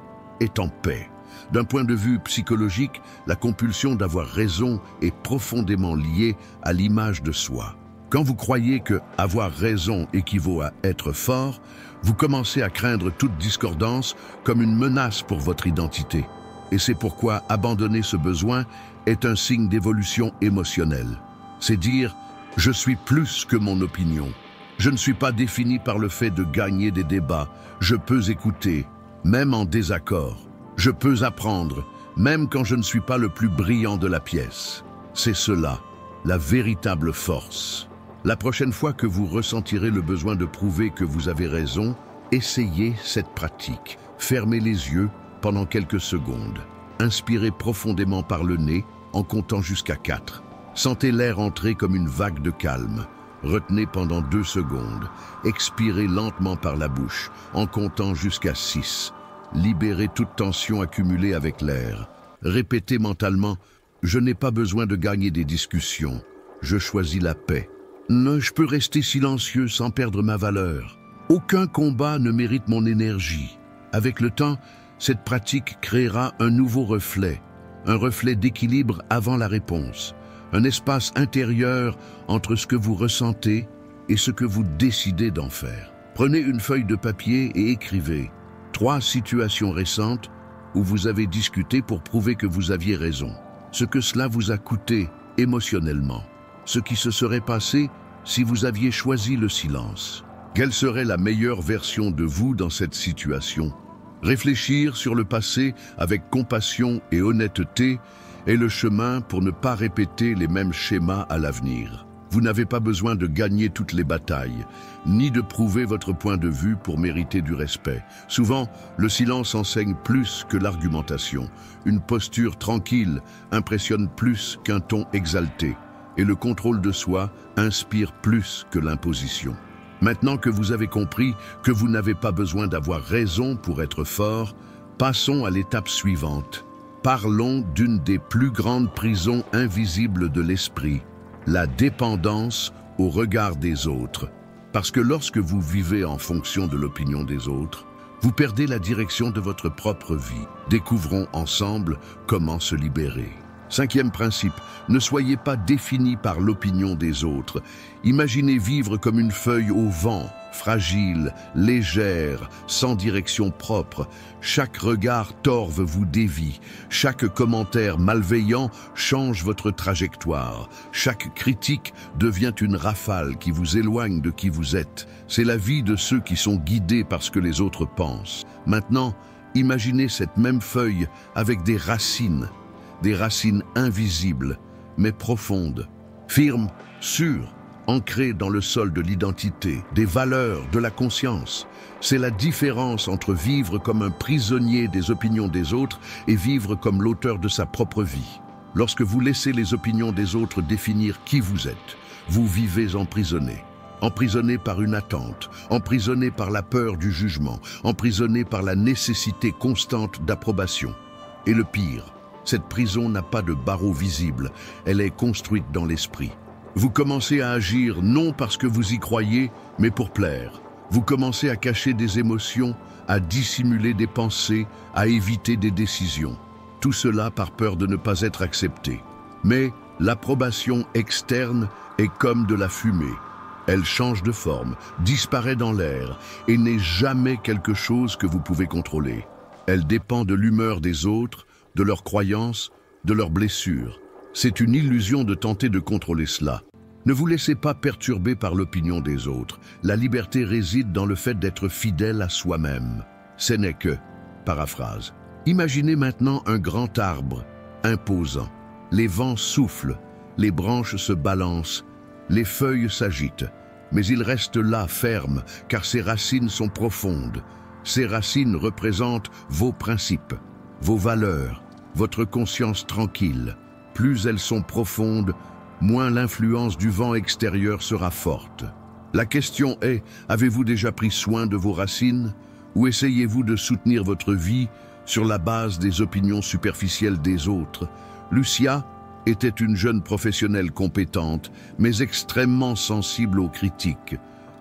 est en paix. D'un point de vue psychologique, la compulsion d'avoir raison est profondément liée à l'image de soi. Quand vous croyez que avoir raison équivaut à être fort, vous commencez à craindre toute discordance comme une menace pour votre identité. Et c'est pourquoi abandonner ce besoin est un signe d'évolution émotionnelle. C'est dire « je suis plus que mon opinion ». Je ne suis pas défini par le fait de gagner des débats. Je peux écouter, même en désaccord. Je peux apprendre, même quand je ne suis pas le plus brillant de la pièce. C'est cela, la véritable force. La prochaine fois que vous ressentirez le besoin de prouver que vous avez raison, essayez cette pratique. Fermez les yeux pendant quelques secondes. Inspirez profondément par le nez en comptant jusqu'à 4. Sentez l'air entrer comme une vague de calme. Retenez pendant 2 secondes. Expirez lentement par la bouche en comptant jusqu'à 6. Libérez toute tension accumulée avec l'air. Répétez mentalement « Je n'ai pas besoin de gagner des discussions. Je choisis la paix. Je peux rester silencieux sans perdre ma valeur. Aucun combat ne mérite mon énergie. » Avec le temps, cette pratique créera un nouveau reflet, un reflet d'équilibre avant la réponse, un espace intérieur entre ce que vous ressentez et ce que vous décidez d'en faire. Prenez une feuille de papier et écrivez 3 situations récentes où vous avez discuté pour prouver que vous aviez raison. Ce que cela vous a coûté émotionnellement. Ce qui se serait passé si vous aviez choisi le silence. Quelle serait la meilleure version de vous dans cette situation? Réfléchir sur le passé avec compassion et honnêteté est le chemin pour ne pas répéter les mêmes schémas à l'avenir. Vous n'avez pas besoin de gagner toutes les batailles, ni de prouver votre point de vue pour mériter du respect. Souvent, le silence enseigne plus que l'argumentation. Une posture tranquille impressionne plus qu'un ton exalté. Et le contrôle de soi inspire plus que l'imposition. Maintenant que vous avez compris que vous n'avez pas besoin d'avoir raison pour être fort, passons à l'étape suivante. Parlons d'une des plus grandes prisons invisibles de l'esprit, la dépendance au regard des autres. Parce que lorsque vous vivez en fonction de l'opinion des autres, vous perdez la direction de votre propre vie. Découvrons ensemble comment se libérer. 5e principe, ne soyez pas défini par l'opinion des autres. Imaginez vivre comme une feuille au vent, fragile, légère, sans direction propre. Chaque regard torve vous dévie. Chaque commentaire malveillant change votre trajectoire. Chaque critique devient une rafale qui vous éloigne de qui vous êtes. C'est la vie de ceux qui sont guidés par ce que les autres pensent. Maintenant, imaginez cette même feuille avec des racines invisibles, mais profondes, firmes, sûres, ancrées dans le sol de l'identité, des valeurs, de la conscience. C'est la différence entre vivre comme un prisonnier des opinions des autres et vivre comme l'auteur de sa propre vie. Lorsque vous laissez les opinions des autres définir qui vous êtes, vous vivez emprisonné. Emprisonné par une attente, emprisonné par la peur du jugement, emprisonné par la nécessité constante d'approbation. Et le pire, cette prison n'a pas de barreaux visibles, elle est construite dans l'esprit. Vous commencez à agir non parce que vous y croyez, mais pour plaire. Vous commencez à cacher des émotions, à dissimuler des pensées, à éviter des décisions. Tout cela par peur de ne pas être accepté. Mais l'approbation externe est comme de la fumée. Elle change de forme, disparaît dans l'air et n'est jamais quelque chose que vous pouvez contrôler. Elle dépend de l'humeur des autres, de leurs croyances, de leurs blessures. C'est une illusion de tenter de contrôler cela. Ne vous laissez pas perturber par l'opinion des autres. La liberté réside dans le fait d'être fidèle à soi-même. Ce n'est que, paraphrase. Imaginez maintenant un grand arbre, imposant. Les vents soufflent, les branches se balancent, les feuilles s'agitent. Mais il reste là, ferme, car ses racines sont profondes. Ces racines représentent vos principes, vos valeurs, votre conscience tranquille. Plus elles sont profondes, moins l'influence du vent extérieur sera forte. La question est, avez-vous déjà pris soin de vos racines ou essayez-vous de soutenir votre vie sur la base des opinions superficielles des autres? Lucia était une jeune professionnelle compétente, mais extrêmement sensible aux critiques.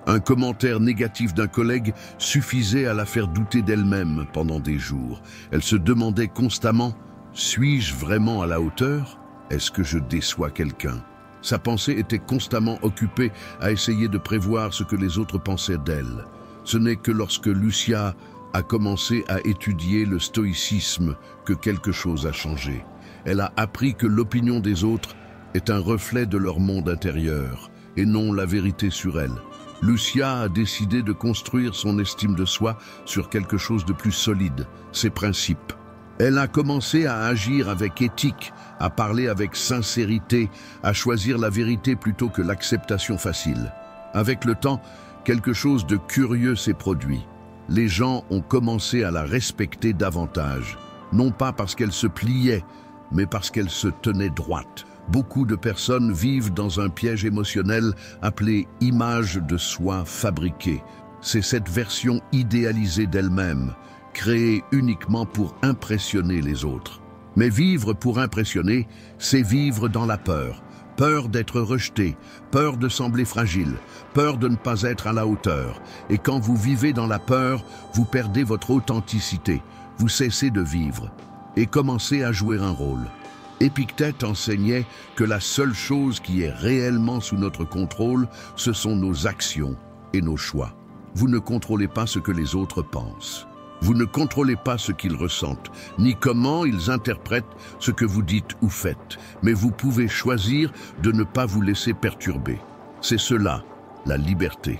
Un commentaire négatif d'un collègue suffisait à la faire douter d'elle-même pendant des jours. Elle se demandait constamment « Suis-je vraiment à la hauteur ? Est-ce que je déçois quelqu'un ?» Sa pensée était constamment occupée à essayer de prévoir ce que les autres pensaient d'elle. Ce n'est que lorsque Lucia a commencé à étudier le stoïcisme que quelque chose a changé. Elle a appris que l'opinion des autres est un reflet de leur monde intérieur et non la vérité sur elle. Lucia a décidé de construire son estime de soi sur quelque chose de plus solide, ses principes. Elle a commencé à agir avec éthique, à parler avec sincérité, à choisir la vérité plutôt que l'acceptation facile. Avec le temps, quelque chose de curieux s'est produit. Les gens ont commencé à la respecter davantage, non pas parce qu'elle se pliait, mais parce qu'elle se tenait droite. Beaucoup de personnes vivent dans un piège émotionnel appelé « image de soi fabriquée ». C'est cette version idéalisée d'elle-même, créée uniquement pour impressionner les autres. Mais vivre pour impressionner, c'est vivre dans la peur. Peur d'être rejeté, peur de sembler fragile, peur de ne pas être à la hauteur. Et quand vous vivez dans la peur, vous perdez votre authenticité, vous cessez de vivre et commencez à jouer un rôle. Épictète enseignait que la seule chose qui est réellement sous notre contrôle, ce sont nos actions et nos choix. Vous ne contrôlez pas ce que les autres pensent. Vous ne contrôlez pas ce qu'ils ressentent, ni comment ils interprètent ce que vous dites ou faites. Mais vous pouvez choisir de ne pas vous laisser perturber. C'est cela, la liberté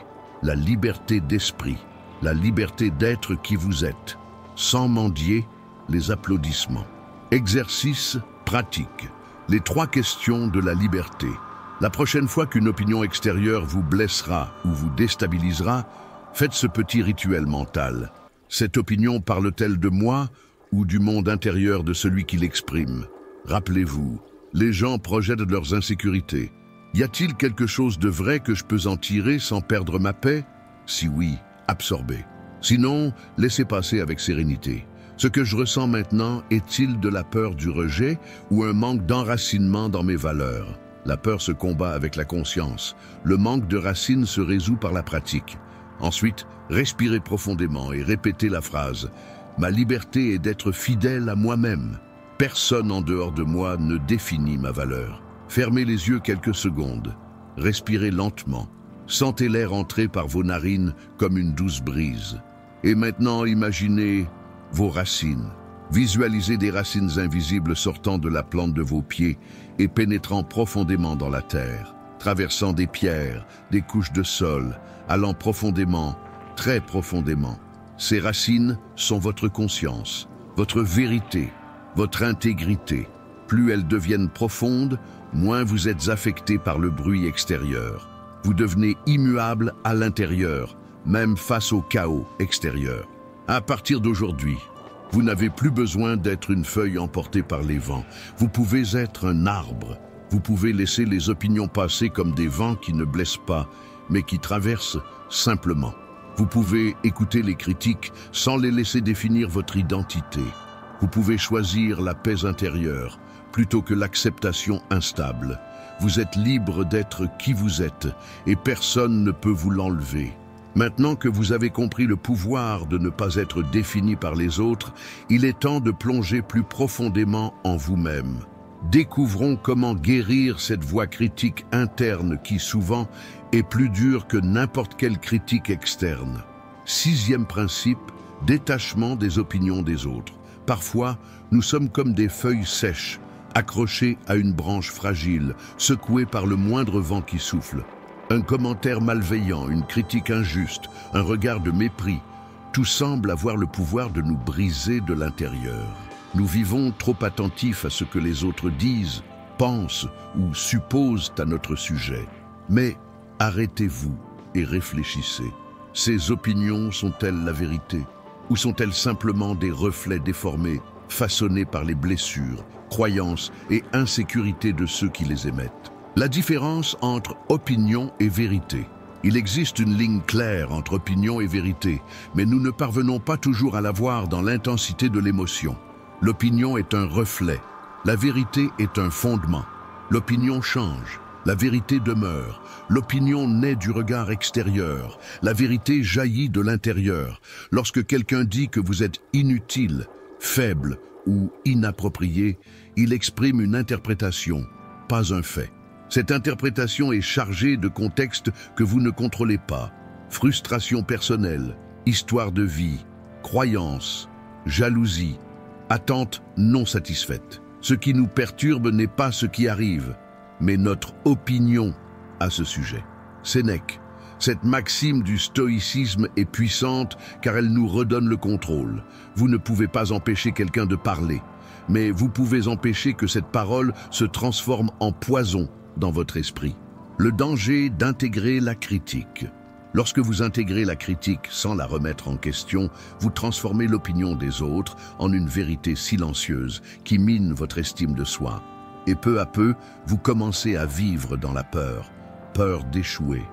d'esprit, la liberté d'être qui vous êtes, sans mendier les applaudissements. Exercice pratique. Les 3 questions de la liberté. La prochaine fois qu'une opinion extérieure vous blessera ou vous déstabilisera, faites ce petit rituel mental. Cette opinion parle-t-elle de moi ou du monde intérieur de celui qui l'exprime? Rappelez-vous, les gens projettent leurs insécurités. Y a-t-il quelque chose de vrai que je peux en tirer sans perdre ma paix? Si oui, absorbez. Sinon, laissez passer avec sérénité. Ce que je ressens maintenant est-il de la peur du rejet ou un manque d'enracinement dans mes valeurs? La peur se combat avec la conscience. Le manque de racines se résout par la pratique. Ensuite, respirez profondément et répétez la phrase « Ma liberté est d'être fidèle à moi-même. Personne en dehors de moi ne définit ma valeur. » Fermez les yeux quelques secondes. Respirez lentement. Sentez l'air entrer par vos narines comme une douce brise. Et maintenant, imaginez vos racines. Visualisez des racines invisibles sortant de la plante de vos pieds et pénétrant profondément dans la terre, traversant des pierres, des couches de sol, allant profondément, très profondément. Ces racines sont votre conscience, votre vérité, votre intégrité. Plus elles deviennent profondes, moins vous êtes affecté par le bruit extérieur. Vous devenez immuable à l'intérieur, même face au chaos extérieur. À partir d'aujourd'hui, vous n'avez plus besoin d'être une feuille emportée par les vents. Vous pouvez être un arbre. Vous pouvez laisser les opinions passer comme des vents qui ne blessent pas, mais qui traversent simplement. Vous pouvez écouter les critiques sans les laisser définir votre identité. Vous pouvez choisir la paix intérieure plutôt que l'acceptation instable. Vous êtes libre d'être qui vous êtes et personne ne peut vous l'enlever. Maintenant que vous avez compris le pouvoir de ne pas être défini par les autres, il est temps de plonger plus profondément en vous-même. Découvrons comment guérir cette voix critique interne qui souvent est plus dure que n'importe quelle critique externe. 6e principe, détachement des opinions des autres. Parfois, nous sommes comme des feuilles sèches, accrochées à une branche fragile, secouées par le moindre vent qui souffle. Un commentaire malveillant, une critique injuste, un regard de mépris, tout semble avoir le pouvoir de nous briser de l'intérieur. Nous vivons trop attentifs à ce que les autres disent, pensent ou supposent à notre sujet. Mais arrêtez-vous et réfléchissez. Ces opinions sont-elles la vérité? Ou sont-elles simplement des reflets déformés, façonnés par les blessures, croyances et insécurités de ceux qui les émettent? La différence entre opinion et vérité. Il existe une ligne claire entre opinion et vérité, mais nous ne parvenons pas toujours à la voir dans l'intensité de l'émotion. L'opinion est un reflet, la vérité est un fondement. L'opinion change, la vérité demeure. L'opinion naît du regard extérieur, la vérité jaillit de l'intérieur. Lorsque quelqu'un dit que vous êtes inutile, faible ou inapproprié, il exprime une interprétation, pas un fait. Cette interprétation est chargée de contextes que vous ne contrôlez pas. Frustration personnelle, histoire de vie, croyance, jalousie, attente non satisfaite. Ce qui nous perturbe n'est pas ce qui arrive, mais notre opinion à ce sujet. Sénèque, cette maxime du stoïcisme est puissante car elle nous redonne le contrôle. Vous ne pouvez pas empêcher quelqu'un de parler, mais vous pouvez empêcher que cette parole se transforme en poison dans votre esprit. Le danger d'intégrer la critique. Lorsque vous intégrez la critique sans la remettre en question, vous transformez l'opinion des autres en une vérité silencieuse qui mine votre estime de soi. Et peu à peu, vous commencez à vivre dans la peur. Peur d'échouer,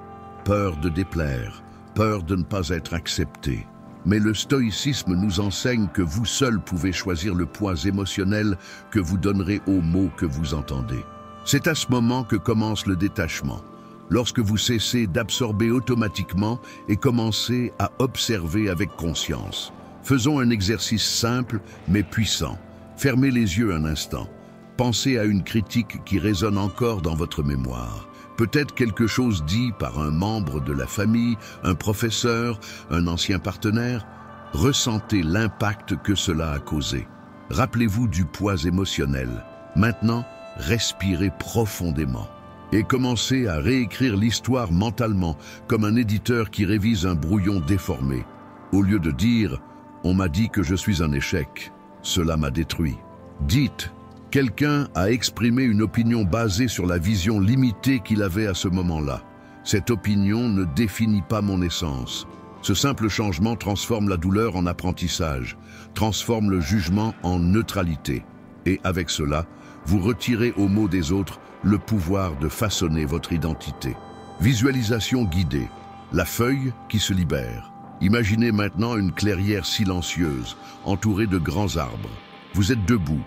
peur de déplaire, peur de ne pas être accepté. Mais le stoïcisme nous enseigne que vous seul pouvez choisir le poids émotionnel que vous donnerez aux mots que vous entendez. C'est à ce moment que commence le détachement, lorsque vous cessez d'absorber automatiquement et commencez à observer avec conscience. Faisons un exercice simple mais puissant. Fermez les yeux un instant. Pensez à une critique qui résonne encore dans votre mémoire. Peut-être quelque chose dit par un membre de la famille, un professeur, un ancien partenaire. Ressentez l'impact que cela a causé. Rappelez-vous du poids émotionnel. Maintenant, respirez profondément et commencez à réécrire l'histoire mentalement, comme un éditeur qui révise un brouillon déformé. Au lieu de dire « on m'a dit que je suis un échec », cela m'a détruit. Dites « quelqu'un a exprimé une opinion basée sur la vision limitée qu'il avait à ce moment-là. Cette opinion ne définit pas mon essence. » Ce simple changement transforme la douleur en apprentissage, transforme le jugement en neutralité. Et avec cela, vous retirez aux mots des autres le pouvoir de façonner votre identité. Visualisation guidée, la feuille qui se libère. Imaginez maintenant une clairière silencieuse, entourée de grands arbres. Vous êtes debout,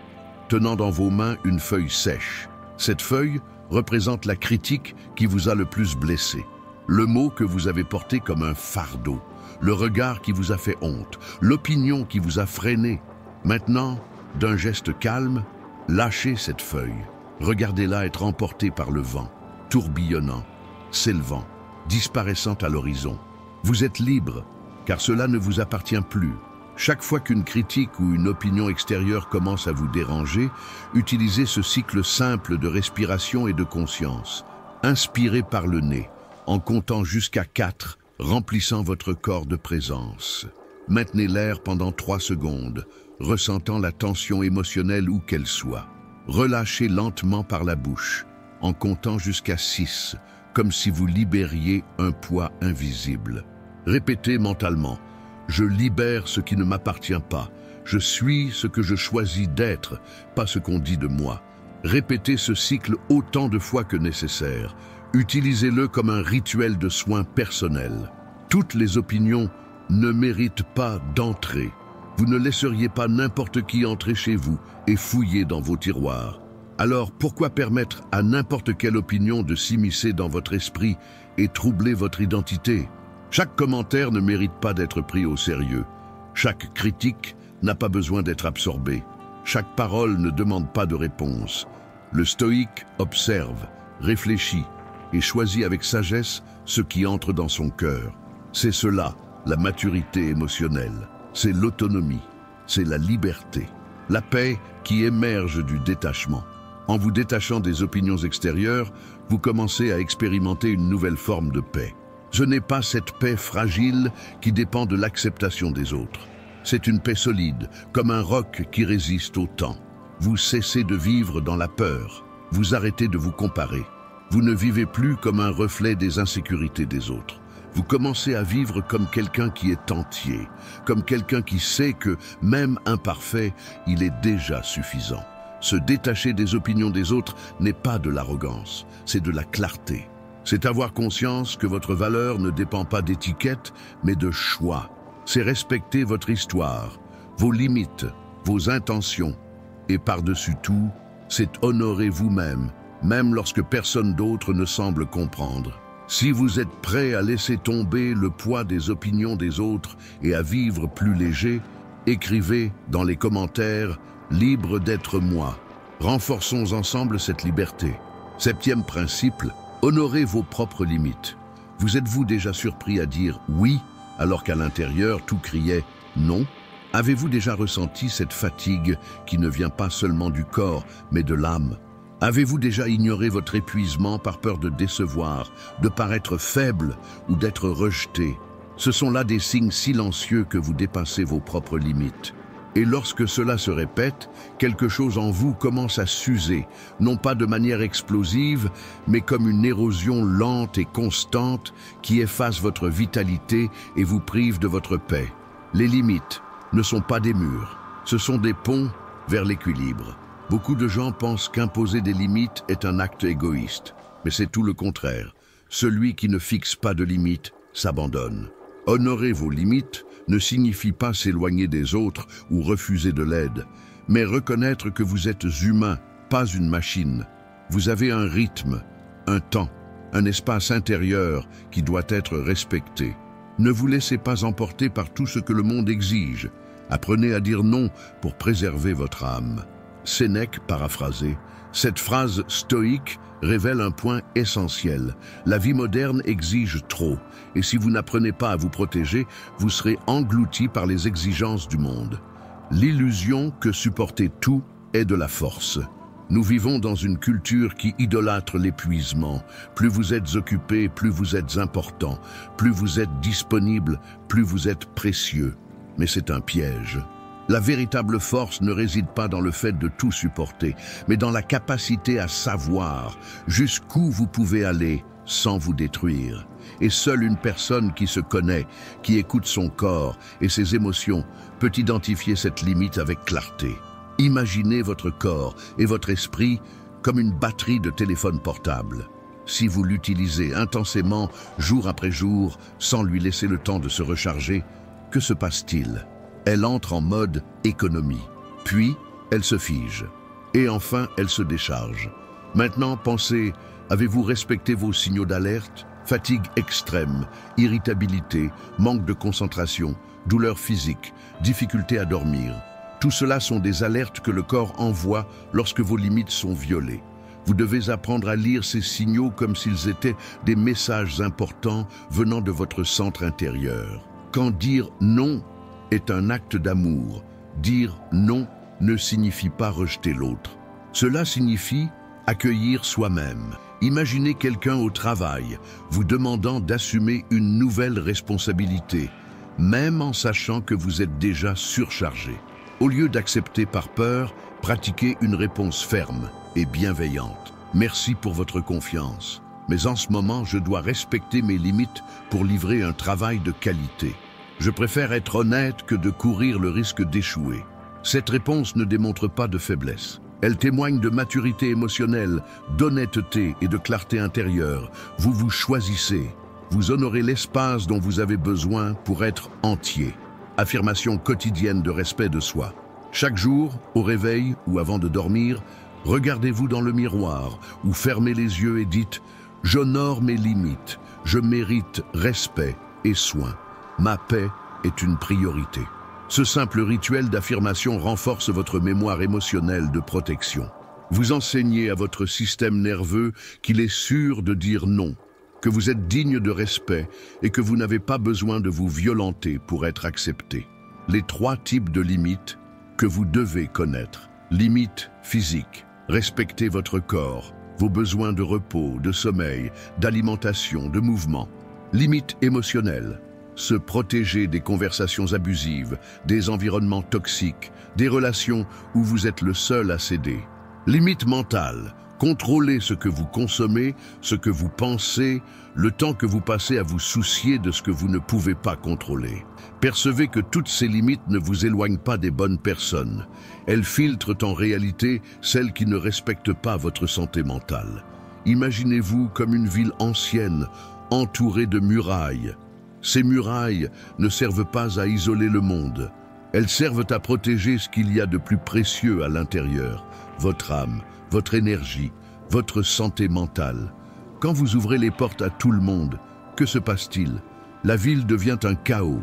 tenant dans vos mains une feuille sèche. Cette feuille représente la critique qui vous a le plus blessé. Le mot que vous avez porté comme un fardeau, le regard qui vous a fait honte, l'opinion qui vous a freiné. Maintenant, d'un geste calme, lâchez cette feuille. Regardez-la être emportée par le vent, tourbillonnant, s'élevant, disparaissant à l'horizon. Vous êtes libre, car cela ne vous appartient plus. Chaque fois qu'une critique ou une opinion extérieure commence à vous déranger, utilisez ce cycle simple de respiration et de conscience. Inspirez par le nez, en comptant jusqu'à 4, remplissant votre corps de présence. Maintenez l'air pendant 3 secondes, ressentant la tension émotionnelle où qu'elle soit. Relâchez lentement par la bouche, en comptant jusqu'à 6, comme si vous libériez un poids invisible. Répétez mentalement, « Je libère ce qui ne m'appartient pas. Je suis ce que je choisis d'être, pas ce qu'on dit de moi. » Répétez ce cycle autant de fois que nécessaire. Utilisez-le comme un rituel de soins personnels. Toutes les opinions ne méritent pas d'entrer. Vous ne laisseriez pas n'importe qui entrer chez vous et fouiller dans vos tiroirs. Alors pourquoi permettre à n'importe quelle opinion de s'immiscer dans votre esprit et troubler votre identité? Chaque commentaire ne mérite pas d'être pris au sérieux. Chaque critique n'a pas besoin d'être absorbée. Chaque parole ne demande pas de réponse. Le stoïque observe, réfléchit et choisit avec sagesse ce qui entre dans son cœur. C'est cela, la maturité émotionnelle. C'est l'autonomie, c'est la liberté, la paix qui émerge du détachement. En vous détachant des opinions extérieures, vous commencez à expérimenter une nouvelle forme de paix. Ce n'est pas cette paix fragile qui dépend de l'acceptation des autres. C'est une paix solide, comme un roc qui résiste au temps. Vous cessez de vivre dans la peur, vous arrêtez de vous comparer. Vous ne vivez plus comme un reflet des insécurités des autres. Vous commencez à vivre comme quelqu'un qui est entier, comme quelqu'un qui sait que, même imparfait, il est déjà suffisant. Se détacher des opinions des autres n'est pas de l'arrogance, c'est de la clarté. C'est avoir conscience que votre valeur ne dépend pas d'étiquette, mais de choix. C'est respecter votre histoire, vos limites, vos intentions. Et par-dessus tout, c'est honorer vous-même, même lorsque personne d'autre ne semble comprendre. Si vous êtes prêt à laisser tomber le poids des opinions des autres et à vivre plus léger, écrivez dans les commentaires « Libre d'être moi ». Renforçons ensemble cette liberté. 7e principe, honorez vos propres limites. Vous êtes-vous déjà surpris à dire « oui » alors qu'à l'intérieur tout criait « non » ? Avez-vous déjà ressenti cette fatigue qui ne vient pas seulement du corps, mais de l'âme ? Avez-vous déjà ignoré votre épuisement par peur de décevoir, de paraître faible ou d'être rejeté? Ce sont là des signes silencieux que vous dépassez vos propres limites. Et lorsque cela se répète, quelque chose en vous commence à s'user, non pas de manière explosive, mais comme une érosion lente et constante qui efface votre vitalité et vous prive de votre paix. Les limites ne sont pas des murs, ce sont des ponts vers l'équilibre. Beaucoup de gens pensent qu'imposer des limites est un acte égoïste, mais c'est tout le contraire. Celui qui ne fixe pas de limites s'abandonne. Honorer vos limites ne signifie pas s'éloigner des autres ou refuser de l'aide, mais reconnaître que vous êtes humain, pas une machine. Vous avez un rythme, un temps, un espace intérieur qui doit être respecté. Ne vous laissez pas emporter par tout ce que le monde exige. Apprenez à dire non pour préserver votre âme. Sénèque paraphrasé, cette phrase stoïque révèle un point essentiel. La vie moderne exige trop, et si vous n'apprenez pas à vous protéger, vous serez englouti par les exigences du monde. L'illusion que supporter tout est de la force. Nous vivons dans une culture qui idolâtre l'épuisement. Plus vous êtes occupé, plus vous êtes important. Plus vous êtes disponible, plus vous êtes précieux. Mais c'est un piège. La véritable force ne réside pas dans le fait de tout supporter, mais dans la capacité à savoir jusqu'où vous pouvez aller sans vous détruire. Et seule une personne qui se connaît, qui écoute son corps et ses émotions, peut identifier cette limite avec clarté. Imaginez votre corps et votre esprit comme une batterie de téléphone portable. Si vous l'utilisez intensément, jour après jour, sans lui laisser le temps de se recharger, que se passe-t-il ? Elle entre en mode économie, puis elle se fige, et enfin elle se décharge. Maintenant, pensez, avez-vous respecté vos signaux d'alerte ? Fatigue extrême, irritabilité, manque de concentration, douleur physique, difficulté à dormir. Tout cela sont des alertes que le corps envoie lorsque vos limites sont violées. Vous devez apprendre à lire ces signaux comme s'ils étaient des messages importants venant de votre centre intérieur. Quand dire non est un acte d'amour, dire non ne signifie pas rejeter l'autre. Cela signifie accueillir soi-même. Imaginez quelqu'un au travail vous demandant d'assumer une nouvelle responsabilité, même en sachant que vous êtes déjà surchargé. Au lieu d'accepter par peur, pratiquez une réponse ferme et bienveillante. Merci pour votre confiance, mais en ce moment, je dois respecter mes limites pour livrer un travail de qualité. Je préfère être honnête que de courir le risque d'échouer. Cette réponse ne démontre pas de faiblesse. Elle témoigne de maturité émotionnelle, d'honnêteté et de clarté intérieure. Vous vous choisissez. Vous honorez l'espace dont vous avez besoin pour être entier. Affirmation quotidienne de respect de soi. Chaque jour, au réveil ou avant de dormir, regardez-vous dans le miroir ou fermez les yeux et dites « J'honore mes limites, je mérite respect et soin. Ma paix est une priorité. » Ce simple rituel d'affirmation renforce votre mémoire émotionnelle de protection. Vous enseignez à votre système nerveux qu'il est sûr de dire non, que vous êtes digne de respect et que vous n'avez pas besoin de vous violenter pour être accepté. Les 3 types de limites que vous devez connaître. Limites physiques. Respectez votre corps, vos besoins de repos, de sommeil, d'alimentation, de mouvement. Limites émotionnelles. Se protéger des conversations abusives, des environnements toxiques, des relations où vous êtes le seul à céder. Limite mentale. Contrôlez ce que vous consommez, ce que vous pensez, le temps que vous passez à vous soucier de ce que vous ne pouvez pas contrôler. Percevez que toutes ces limites ne vous éloignent pas des bonnes personnes. Elles filtrent en réalité celles qui ne respectent pas votre santé mentale. Imaginez-vous comme une ville ancienne, entourée de murailles. Ces murailles ne servent pas à isoler le monde. Elles servent à protéger ce qu'il y a de plus précieux à l'intérieur, votre âme, votre énergie, votre santé mentale. Quand vous ouvrez les portes à tout le monde, que se passe-t-il? La ville devient un chaos.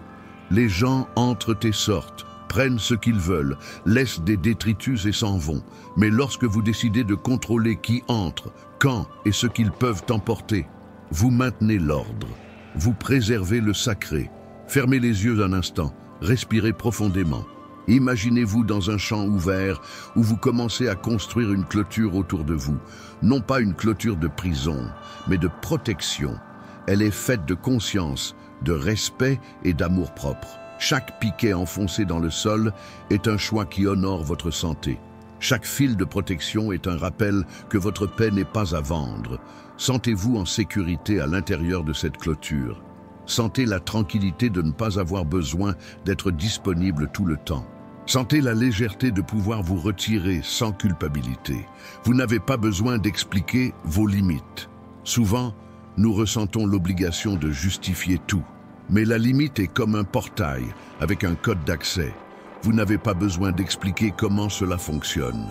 Les gens entrent et sortent, prennent ce qu'ils veulent, laissent des détritus et s'en vont. Mais lorsque vous décidez de contrôler qui entre, quand et ce qu'ils peuvent emporter, vous maintenez l'ordre. Vous préservez le sacré. Fermez les yeux un instant, respirez profondément. Imaginez-vous dans un champ ouvert où vous commencez à construire une clôture autour de vous. Non pas une clôture de prison, mais de protection. Elle est faite de conscience, de respect et d'amour-propre. Chaque piquet enfoncé dans le sol est un choix qui honore votre santé. Chaque fil de protection est un rappel que votre paix n'est pas à vendre. Sentez-vous en sécurité à l'intérieur de cette clôture. Sentez la tranquillité de ne pas avoir besoin d'être disponible tout le temps. Sentez la légèreté de pouvoir vous retirer sans culpabilité. Vous n'avez pas besoin d'expliquer vos limites. Souvent, nous ressentons l'obligation de justifier tout. Mais la limite est comme un portail avec un code d'accès. Vous n'avez pas besoin d'expliquer comment cela fonctionne.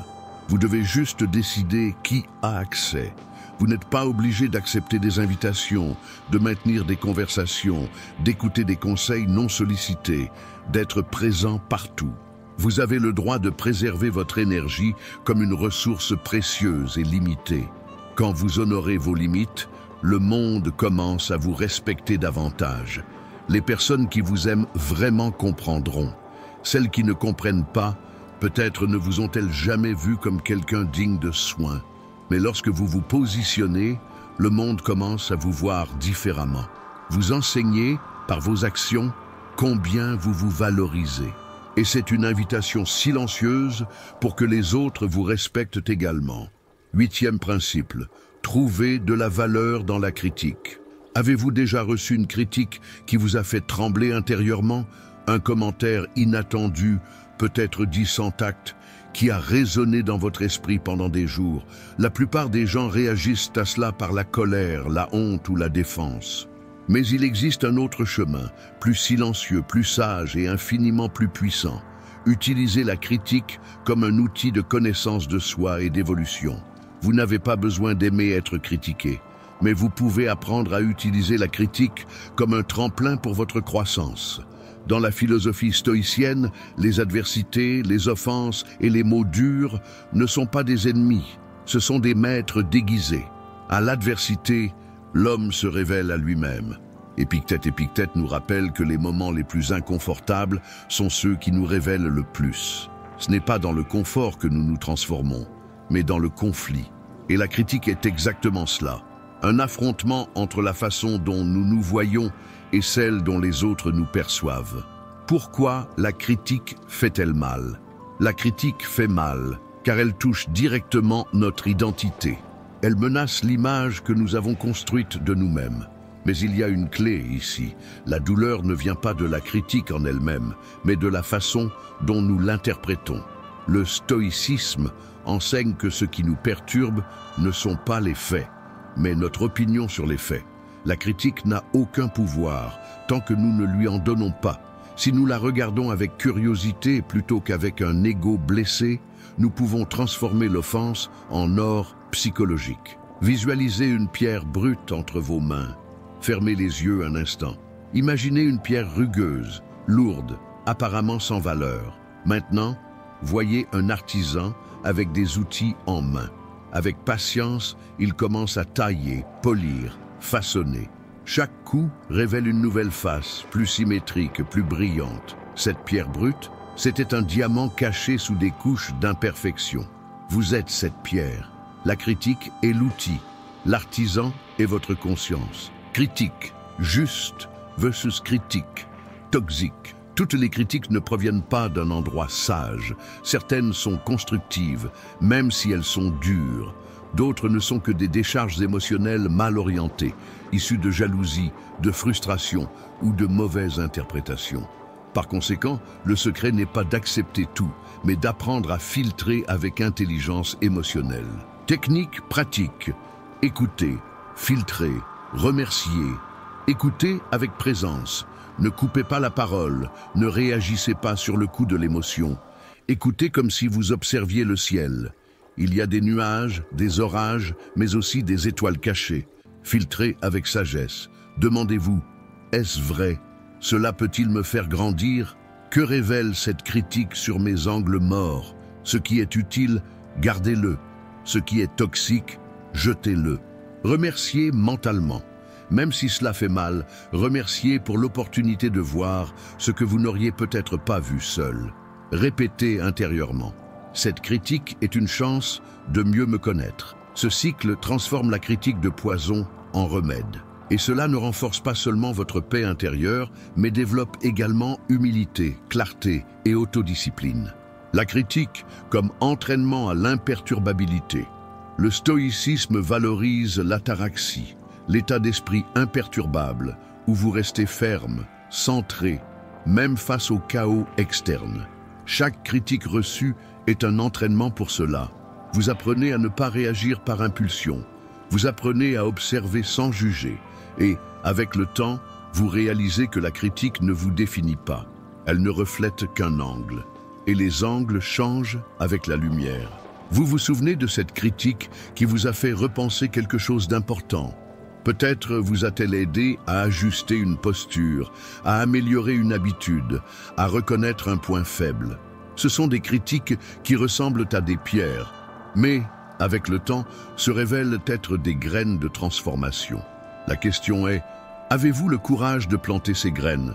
Vous devez juste décider qui a accès. Vous n'êtes pas obligé d'accepter des invitations, de maintenir des conversations, d'écouter des conseils non sollicités, d'être présent partout. Vous avez le droit de préserver votre énergie comme une ressource précieuse et limitée. Quand vous honorez vos limites, le monde commence à vous respecter davantage. Les personnes qui vous aiment vraiment comprendront. Celles qui ne comprennent pas, peut-être ne vous ont-elles jamais vu comme quelqu'un digne de soin. Mais lorsque vous vous positionnez, le monde commence à vous voir différemment. Vous enseignez, par vos actions, combien vous vous valorisez. Et c'est une invitation silencieuse pour que les autres vous respectent également. 8e principe, trouvez de la valeur dans la critique. Avez-vous déjà reçu une critique qui vous a fait trembler intérieurement? Un commentaire inattendu, peut-être dit sans tact, qui a résonné dans votre esprit pendant des jours. La plupart des gens réagissent à cela par la colère, la honte ou la défense. Mais il existe un autre chemin, plus silencieux, plus sage et infiniment plus puissant. Utilisez la critique comme un outil de connaissance de soi et d'évolution. Vous n'avez pas besoin d'aimer être critiqué, mais vous pouvez apprendre à utiliser la critique comme un tremplin pour votre croissance. Dans la philosophie stoïcienne, les adversités, les offenses et les mots durs ne sont pas des ennemis, ce sont des maîtres déguisés. À l'adversité, l'homme se révèle à lui-même. Épictète nous rappelle que les moments les plus inconfortables sont ceux qui nous révèlent le plus. Ce n'est pas dans le confort que nous nous transformons, mais dans le conflit. Et la critique est exactement cela. Un affrontement entre la façon dont nous nous voyons et celle dont les autres nous perçoivent. Pourquoi la critique fait-elle mal? La critique fait mal, car elle touche directement notre identité. Elle menace l'image que nous avons construite de nous-mêmes. Mais il y a une clé ici. La douleur ne vient pas de la critique en elle-même, mais de la façon dont nous l'interprétons. Le stoïcisme enseigne que ce qui nous perturbe ne sont pas les faits, mais notre opinion sur les faits. La critique n'a aucun pouvoir tant que nous ne lui en donnons pas. Si nous la regardons avec curiosité plutôt qu'avec un ego blessé, nous pouvons transformer l'offense en or psychologique. Visualisez une pierre brute entre vos mains. Fermez les yeux un instant. Imaginez une pierre rugueuse, lourde, apparemment sans valeur. Maintenant, voyez un artisan avec des outils en main. Avec patience, il commence à tailler, polir, façonner. Chaque coup révèle une nouvelle face, plus symétrique, plus brillante. Cette pierre brute, c'était un diamant caché sous des couches d'imperfection. Vous êtes cette pierre. La critique est l'outil. L'artisan est votre conscience. Critique, juste versus critique, toxique. Toutes les critiques ne proviennent pas d'un endroit sage. Certaines sont constructives, même si elles sont dures. D'autres ne sont que des décharges émotionnelles mal orientées, issues de jalousie, de frustration ou de mauvaises interprétations. Par conséquent, le secret n'est pas d'accepter tout, mais d'apprendre à filtrer avec intelligence émotionnelle. Technique pratique. Écoutez, filtrez, remerciez. Écoutez avec présence. Ne coupez pas la parole, ne réagissez pas sur le coup de l'émotion. Écoutez comme si vous observiez le ciel. Il y a des nuages, des orages, mais aussi des étoiles cachées. Filtrez avec sagesse. Demandez-vous, est-ce vrai? Cela peut-il me faire grandir? Que révèle cette critique sur mes angles morts? Ce qui est utile, gardez-le. Ce qui est toxique, jetez-le. Remerciez mentalement. Même si cela fait mal, remerciez pour l'opportunité de voir ce que vous n'auriez peut-être pas vu seul. Répétez intérieurement. Cette critique est une chance de mieux me connaître. Ce cycle transforme la critique de poison en remède. Et cela ne renforce pas seulement votre paix intérieure, mais développe également humilité, clarté et autodiscipline. La critique comme entraînement à l'imperturbabilité. Le stoïcisme valorise l'ataraxie, l'état d'esprit imperturbable, où vous restez ferme, centré, même face au chaos externe. Chaque critique reçue est un entraînement pour cela. Vous apprenez à ne pas réagir par impulsion. Vous apprenez à observer sans juger. Et, avec le temps, vous réalisez que la critique ne vous définit pas. Elle ne reflète qu'un angle. Et les angles changent avec la lumière. Vous vous souvenez de cette critique qui vous a fait repenser quelque chose d'important. Peut-être vous a-t-elle aidé à ajuster une posture, à améliorer une habitude, à reconnaître un point faible. Ce sont des critiques qui ressemblent à des pierres, mais, avec le temps, se révèlent être des graines de transformation. La question est, avez-vous le courage de planter ces graines?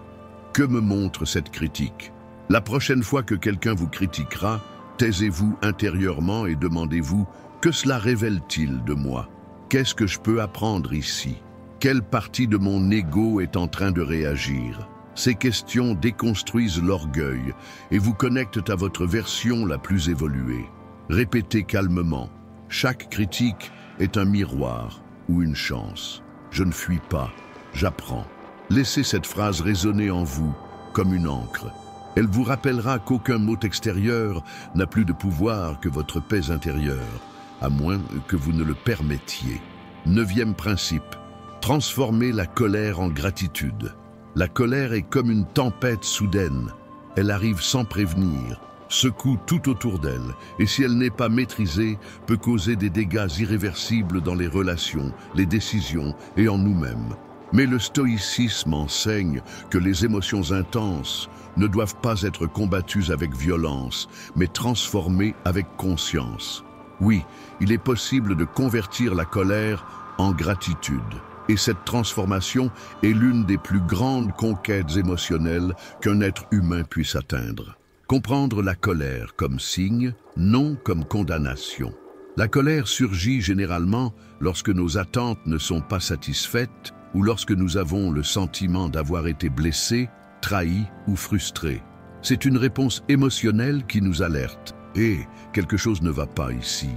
Que me montre cette critique? La prochaine fois que quelqu'un vous critiquera, taisez-vous intérieurement et demandez-vous, que cela révèle-t-il de moi? Qu'est-ce que je peux apprendre ici? Quelle partie de mon ego est en train de réagir? Ces questions déconstruisent l'orgueil et vous connectent à votre version la plus évoluée. Répétez calmement. Chaque critique est un miroir ou une chance. Je ne fuis pas, j'apprends. Laissez cette phrase résonner en vous comme une encre. Elle vous rappellera qu'aucun mot extérieur n'a plus de pouvoir que votre paix intérieure, à moins que vous ne le permettiez. 9e principe. Transformez la colère en gratitude. La colère est comme une tempête soudaine. Elle arrive sans prévenir, secoue tout autour d'elle, et si elle n'est pas maîtrisée, peut causer des dégâts irréversibles dans les relations, les décisions et en nous-mêmes. Mais le stoïcisme enseigne que les émotions intenses ne doivent pas être combattues avec violence, mais transformées avec conscience. Oui, il est possible de convertir la colère en gratitude. Et cette transformation est l'une des plus grandes conquêtes émotionnelles qu'un être humain puisse atteindre. Comprendre la colère comme signe, non comme condamnation. La colère surgit généralement lorsque nos attentes ne sont pas satisfaites ou lorsque nous avons le sentiment d'avoir été blessés, trahis ou frustrés. C'est une réponse émotionnelle qui nous alerte. Et quelque chose ne va pas ici.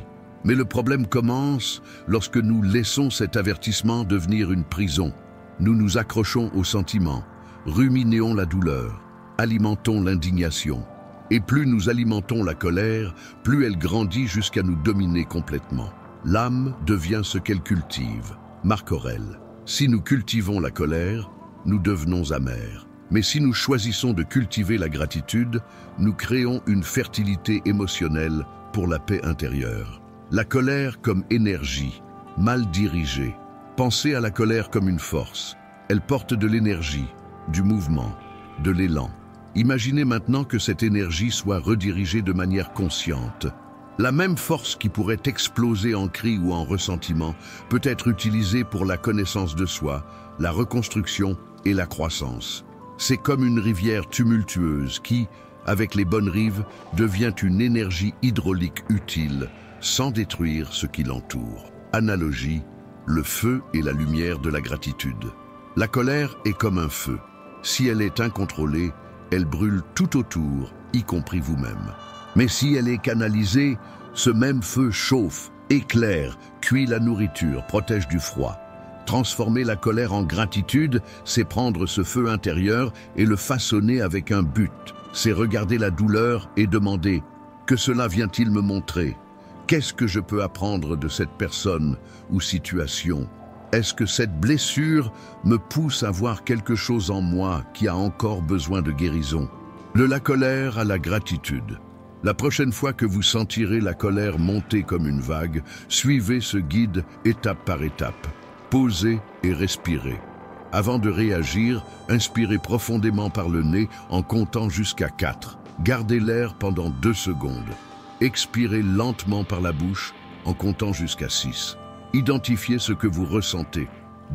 Mais le problème commence lorsque nous laissons cet avertissement devenir une prison. Nous nous accrochons aux sentiments, ruminéons la douleur, alimentons l'indignation. Et plus nous alimentons la colère, plus elle grandit jusqu'à nous dominer complètement. L'âme devient ce qu'elle cultive. Marc Aurèle. Si nous cultivons la colère, nous devenons amers. Mais si nous choisissons de cultiver la gratitude, nous créons une fertilité émotionnelle pour la paix intérieure. La colère comme énergie, mal dirigée. Pensez à la colère comme une force. Elle porte de l'énergie, du mouvement, de l'élan. Imaginez maintenant que cette énergie soit redirigée de manière consciente. La même force qui pourrait exploser en cris ou en ressentiment peut être utilisée pour la connaissance de soi, la reconstruction et la croissance. C'est comme une rivière tumultueuse qui, avec les bonnes rives, devient une énergie hydraulique utile, sans détruire ce qui l'entoure. Analogie, le feu et la lumière de la gratitude. La colère est comme un feu. Si elle est incontrôlée, elle brûle tout autour, y compris vous-même. Mais si elle est canalisée, ce même feu chauffe, éclaire, cuit la nourriture, protège du froid. Transformer la colère en gratitude, c'est prendre ce feu intérieur et le façonner avec un but. C'est regarder la douleur et demander « Que cela vient-il me montrer ? Qu'est-ce que je peux apprendre de cette personne ou situation ? Est-ce que cette blessure me pousse à voir quelque chose en moi qui a encore besoin de guérison ?» De la colère à la gratitude. La prochaine fois que vous sentirez la colère monter comme une vague, suivez ce guide étape par étape. Posez et respirez. Avant de réagir, inspirez profondément par le nez en comptant jusqu'à 4. Gardez l'air pendant 2 secondes. Expirez lentement par la bouche en comptant jusqu'à 6. Identifiez ce que vous ressentez.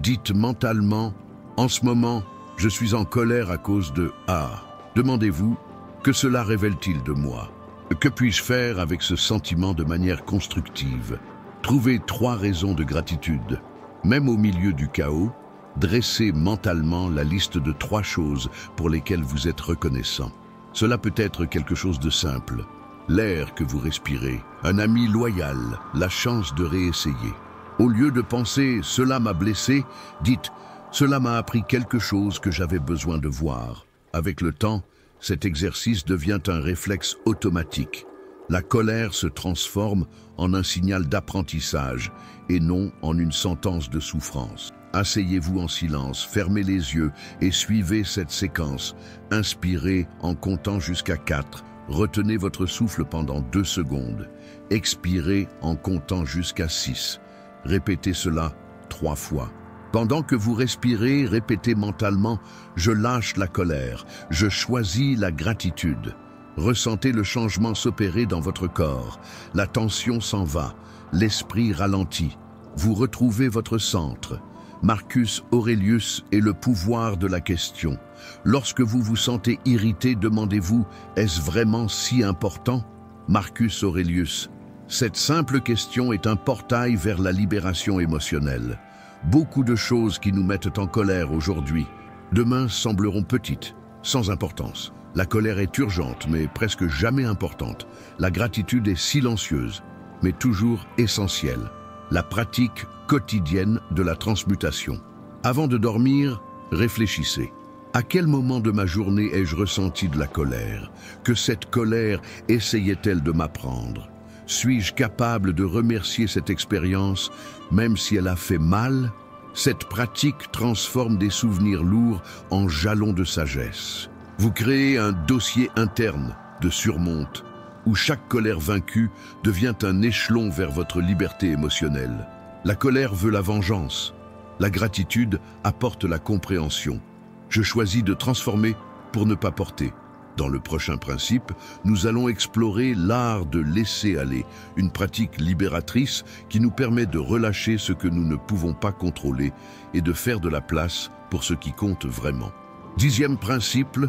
Dites mentalement « En ce moment, je suis en colère à cause de A ». Demandez-vous « Que cela révèle-t-il de moi ? Que puis-je faire avec ce sentiment de manière constructive ?» Trouvez 3 raisons de gratitude. Même au milieu du chaos, dressez mentalement la liste de 3 choses pour lesquelles vous êtes reconnaissant. Cela peut être quelque chose de simple. L'air que vous respirez, un ami loyal, la chance de réessayer. Au lieu de penser « cela m'a blessé », dites « cela m'a appris quelque chose que j'avais besoin de voir ». Avec le temps, cet exercice devient un réflexe automatique. La colère se transforme en un signal d'apprentissage et non en une sentence de souffrance. Asseyez-vous en silence, fermez les yeux et suivez cette séquence. Inspirez en comptant jusqu'à 4. Retenez votre souffle pendant 2 secondes. Expirez en comptant jusqu'à 6. Répétez cela 3 fois. Pendant que vous respirez, répétez mentalement « Je lâche la colère, je choisis la gratitude ». Ressentez le changement s'opérer dans votre corps. La tension s'en va, l'esprit ralentit. Vous retrouvez votre centre. Marcus Aurelius est le pouvoir de la question. Lorsque vous vous sentez irrité, demandez-vous, est-ce vraiment si important? Marcus Aurelius. Cette simple question est un portail vers la libération émotionnelle. Beaucoup de choses qui nous mettent en colère aujourd'hui, demain sembleront petites, sans importance. La colère est urgente, mais presque jamais importante. La gratitude est silencieuse, mais toujours essentielle. La pratique quotidienne de la transmutation. Avant de dormir, réfléchissez. À quel moment de ma journée ai-je ressenti de la colère? Que cette colère essayait-elle de m'apprendre? Suis-je capable de remercier cette expérience, même si elle a fait mal? Cette pratique transforme des souvenirs lourds en jalons de sagesse. Vous créez un dossier interne de surmonte, où chaque colère vaincue devient un échelon vers votre liberté émotionnelle. La colère veut la vengeance. La gratitude apporte la compréhension. Je choisis de transformer pour ne pas porter. Dans le prochain principe, nous allons explorer l'art de laisser aller, une pratique libératrice qui nous permet de relâcher ce que nous ne pouvons pas contrôler et de faire de la place pour ce qui compte vraiment. 10e principe,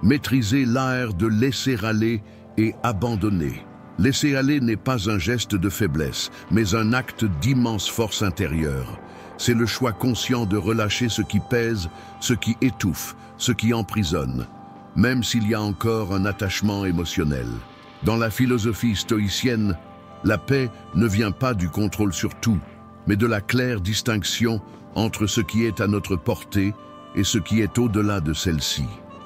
maîtriser l'art de laisser aller et abandonner. Laisser aller n'est pas un geste de faiblesse, mais un acte d'immense force intérieure. C'est le choix conscient de relâcher ce qui pèse, ce qui étouffe, ce qui emprisonne, même s'il y a encore un attachement émotionnel. Dans la philosophie stoïcienne, la paix ne vient pas du contrôle sur tout, mais de la claire distinction entre ce qui est à notre portée et ce qui est au-delà de celle-ci.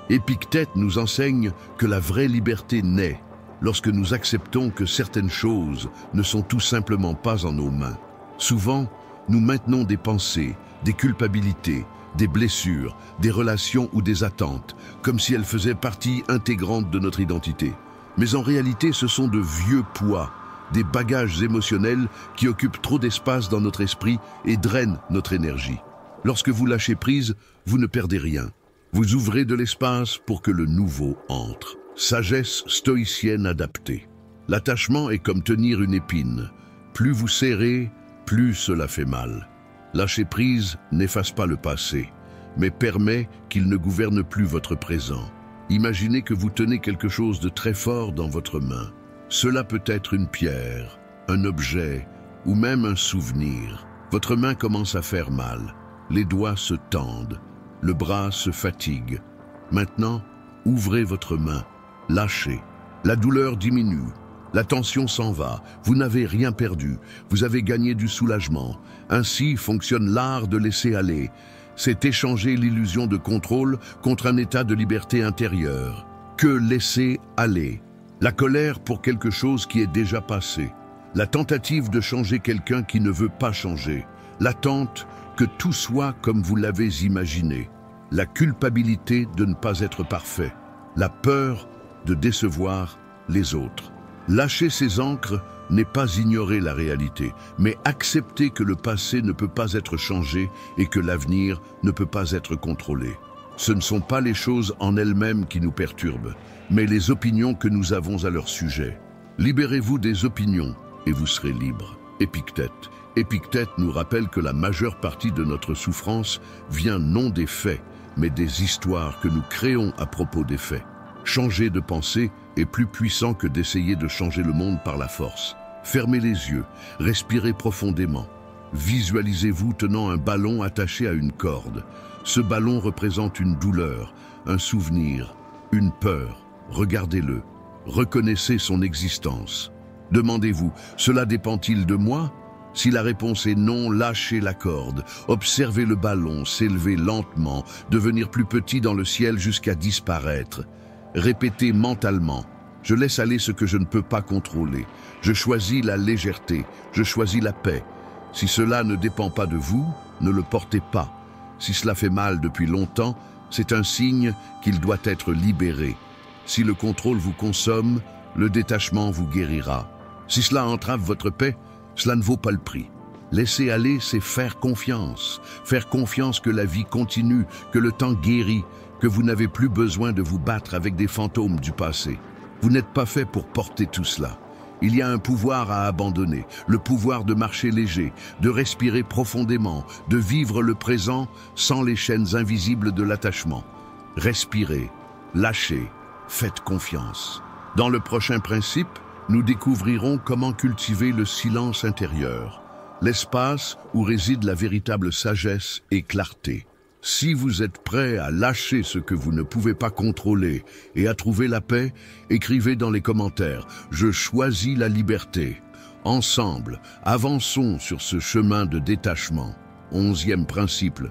Épictète nous enseigne que la vraie liberté naît lorsque nous acceptons que certaines choses ne sont tout simplement pas en nos mains. Souvent, nous maintenons des pensées, des culpabilités, des blessures, des relations ou des attentes, comme si elles faisaient partie intégrante de notre identité. Mais en réalité, ce sont de vieux poids, des bagages émotionnels qui occupent trop d'espace dans notre esprit et drainent notre énergie. Lorsque vous lâchez prise, vous ne perdez rien. Vous ouvrez de l'espace pour que le nouveau entre. Sagesse stoïcienne adaptée. L'attachement est comme tenir une épine. Plus vous serrez, plus cela fait mal. Lâcher prise n'efface pas le passé, mais permet qu'il ne gouverne plus votre présent. Imaginez que vous tenez quelque chose de très fort dans votre main. Cela peut être une pierre, un objet ou même un souvenir. Votre main commence à faire mal. Les doigts se tendent. Le bras se fatigue. Maintenant, ouvrez votre main. Lâchez. La douleur diminue. La tension s'en va. Vous n'avez rien perdu. Vous avez gagné du soulagement. Ainsi fonctionne l'art de laisser aller. C'est échanger l'illusion de contrôle contre un état de liberté intérieure. Que laisser aller? La colère pour quelque chose qui est déjà passé. La tentative de changer quelqu'un qui ne veut pas changer. L'attente que tout soit comme vous l'avez imaginé. La culpabilité de ne pas être parfait. La peur de décevoir les autres. Lâcher ces ancres n'est pas ignorer la réalité, mais accepter que le passé ne peut pas être changé et que l'avenir ne peut pas être contrôlé. Ce ne sont pas les choses en elles-mêmes qui nous perturbent, mais les opinions que nous avons à leur sujet. Libérez-vous des opinions et vous serez libre. Épictète. Épictète nous rappelle que la majeure partie de notre souffrance vient non des faits, mais des histoires que nous créons à propos des faits. Changer de pensée est plus puissant que d'essayer de changer le monde par la force. Fermez les yeux, respirez profondément. Visualisez-vous tenant un ballon attaché à une corde. Ce ballon représente une douleur, un souvenir, une peur. Regardez-le, reconnaissez son existence. Demandez-vous, cela dépend-il de moi? Si la réponse est non, lâchez la corde. Observez le ballon s'élever lentement, devenir plus petit dans le ciel jusqu'à disparaître. Répétez mentalement, je laisse aller ce que je ne peux pas contrôler. Je choisis la légèreté, je choisis la paix. Si cela ne dépend pas de vous, ne le portez pas. Si cela fait mal depuis longtemps, c'est un signe qu'il doit être libéré. Si le contrôle vous consomme, le détachement vous guérira. Si cela entrave votre paix, cela ne vaut pas le prix. Laisser aller, c'est faire confiance. Faire confiance que la vie continue, que le temps guérit, que vous n'avez plus besoin de vous battre avec des fantômes du passé. Vous n'êtes pas fait pour porter tout cela. Il y a un pouvoir à abandonner, le pouvoir de marcher léger, de respirer profondément, de vivre le présent sans les chaînes invisibles de l'attachement. Respirez, lâchez, faites confiance. Dans le prochain principe, nous découvrirons comment cultiver le silence intérieur, l'espace où réside la véritable sagesse et clarté. Si vous êtes prêt à lâcher ce que vous ne pouvez pas contrôler et à trouver la paix, écrivez dans les commentaires « Je choisis la liberté ». Ensemble, avançons sur ce chemin de détachement. 11e principe,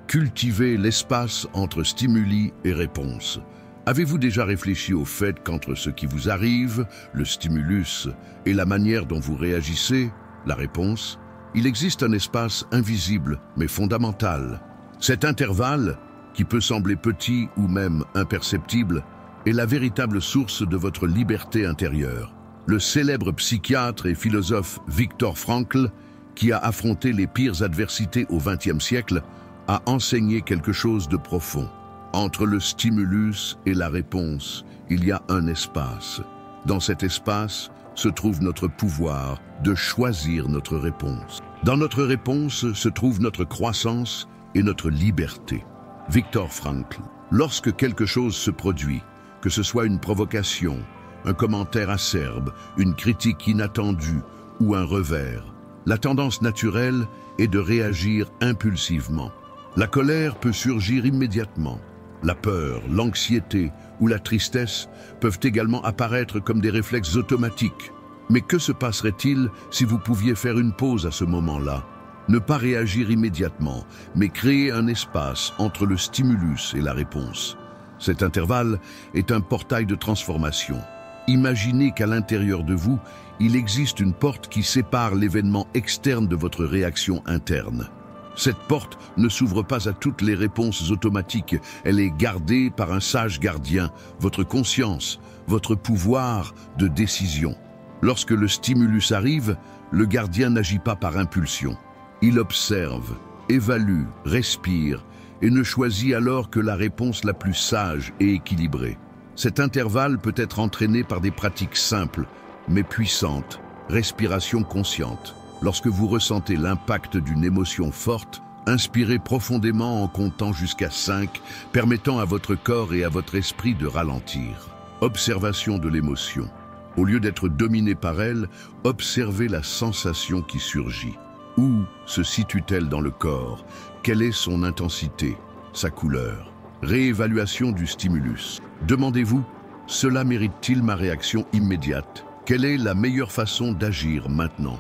cultiver l'espace entre stimuli et réponses. Avez-vous déjà réfléchi au fait qu'entre ce qui vous arrive, le stimulus, et la manière dont vous réagissez, la réponse, il existe un espace invisible mais fondamental. Cet intervalle, qui peut sembler petit ou même imperceptible, est la véritable source de votre liberté intérieure. Le célèbre psychiatre et philosophe Viktor Frankl, qui a affronté les pires adversités au XXe siècle, a enseigné quelque chose de profond. Entre le stimulus et la réponse, il y a un espace. Dans cet espace se trouve notre pouvoir de choisir notre réponse. Dans notre réponse se trouve notre croissance et notre liberté. Viktor Frankl. Lorsque quelque chose se produit, que ce soit une provocation, un commentaire acerbe, une critique inattendue ou un revers, la tendance naturelle est de réagir impulsivement. La colère peut surgir immédiatement. La peur, l'anxiété ou la tristesse peuvent également apparaître comme des réflexes automatiques. Mais que se passerait-il si vous pouviez faire une pause à ce moment-là? Ne pas réagir immédiatement, mais créer un espace entre le stimulus et la réponse. Cet intervalle est un portail de transformation. Imaginez qu'à l'intérieur de vous, il existe une porte qui sépare l'événement externe de votre réaction interne. Cette porte ne s'ouvre pas à toutes les réponses automatiques, elle est gardée par un sage gardien, votre conscience, votre pouvoir de décision. Lorsque le stimulus arrive, le gardien n'agit pas par impulsion. Il observe, évalue, respire et ne choisit alors que la réponse la plus sage et équilibrée. Cet intervalle peut être entraîné par des pratiques simples, mais puissantes, respiration consciente. Lorsque vous ressentez l'impact d'une émotion forte, inspirez profondément en comptant jusqu'à 5, permettant à votre corps et à votre esprit de ralentir. Observation de l'émotion. Au lieu d'être dominé par elle, observez la sensation qui surgit. Où se situe-t-elle dans le corps? Quelle est son intensité, sa couleur? Réévaluation du stimulus. Demandez-vous, cela mérite-t-il ma réaction immédiate? Quelle est la meilleure façon d'agir maintenant?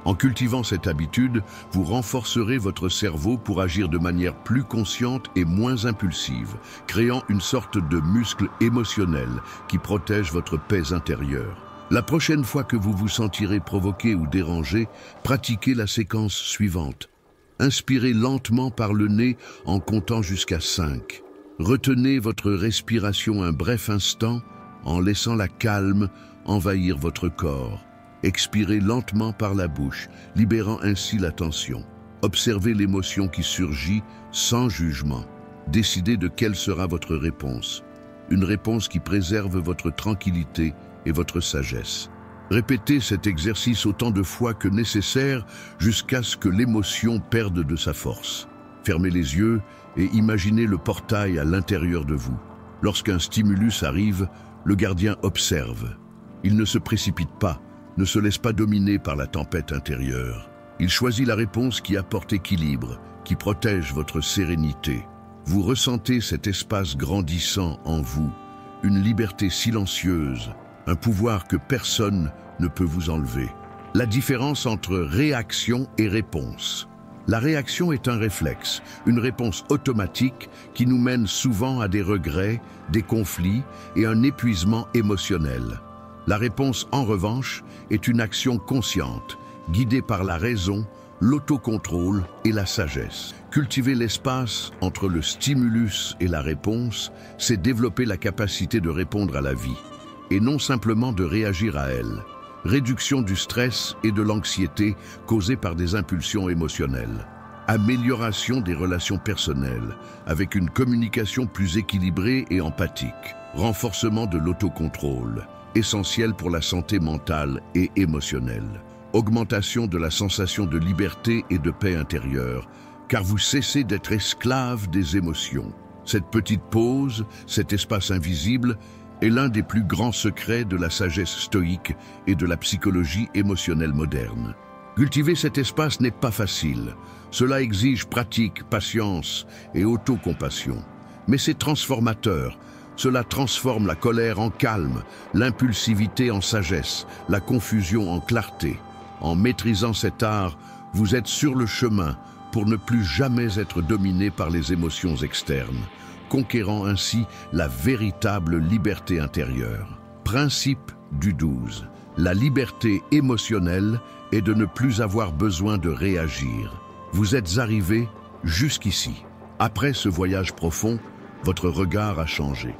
En cultivant cette habitude, vous renforcerez votre cerveau pour agir de manière plus consciente et moins impulsive, créant une sorte de muscle émotionnel qui protège votre paix intérieure. La prochaine fois que vous vous sentirez provoqué ou dérangé, pratiquez la séquence suivante. Inspirez lentement par le nez en comptant jusqu'à 5. Retenez votre respiration un bref instant en laissant la calme envahir votre corps. Expirez lentement par la bouche, libérant ainsi la tension. Observez l'émotion qui surgit sans jugement. Décidez de quelle sera votre réponse. Une réponse qui préserve votre tranquillité et votre sagesse. Répétez cet exercice autant de fois que nécessaire jusqu'à ce que l'émotion perde de sa force. Fermez les yeux et imaginez le portail à l'intérieur de vous. Lorsqu'un stimulus arrive, le gardien observe. Il ne se précipite pas, ne se laisse pas dominer par la tempête intérieure. Il choisit la réponse qui apporte équilibre, qui protège votre sérénité. Vous ressentez cet espace grandissant en vous, une liberté silencieuse, un pouvoir que personne ne peut vous enlever. La différence entre réaction et réponse. La réaction est un réflexe, une réponse automatique qui nous mène souvent à des regrets, des conflits et un épuisement émotionnel. La réponse, en revanche, est une action consciente, guidée par la raison, l'autocontrôle et la sagesse. Cultiver l'espace entre le stimulus et la réponse, c'est développer la capacité de répondre à la vie, et non simplement de réagir à elle. Réduction du stress et de l'anxiété causées par des impulsions émotionnelles. Amélioration des relations personnelles, avec une communication plus équilibrée et empathique. renforcement de l'autocontrôle, essentiel pour la santé mentale et émotionnelle, augmentation de la sensation de liberté et de paix intérieure, car vous cessez d'être esclave des émotions. Cette petite pause, cet espace invisible, est l'un des plus grands secrets de la sagesse stoïque et de la psychologie émotionnelle moderne. Cultiver cet espace n'est pas facile. Cela exige pratique, patience et autocompassion. Mais c'est transformateur. Cela transforme la colère en calme, l'impulsivité en sagesse, la confusion en clarté. En maîtrisant cet art, vous êtes sur le chemin pour ne plus jamais être dominé par les émotions externes, conquérant ainsi la véritable liberté intérieure. Principe du 12. La liberté émotionnelle est de ne plus avoir besoin de réagir. Vous êtes arrivé jusqu'ici. Après ce voyage profond, votre regard a changé.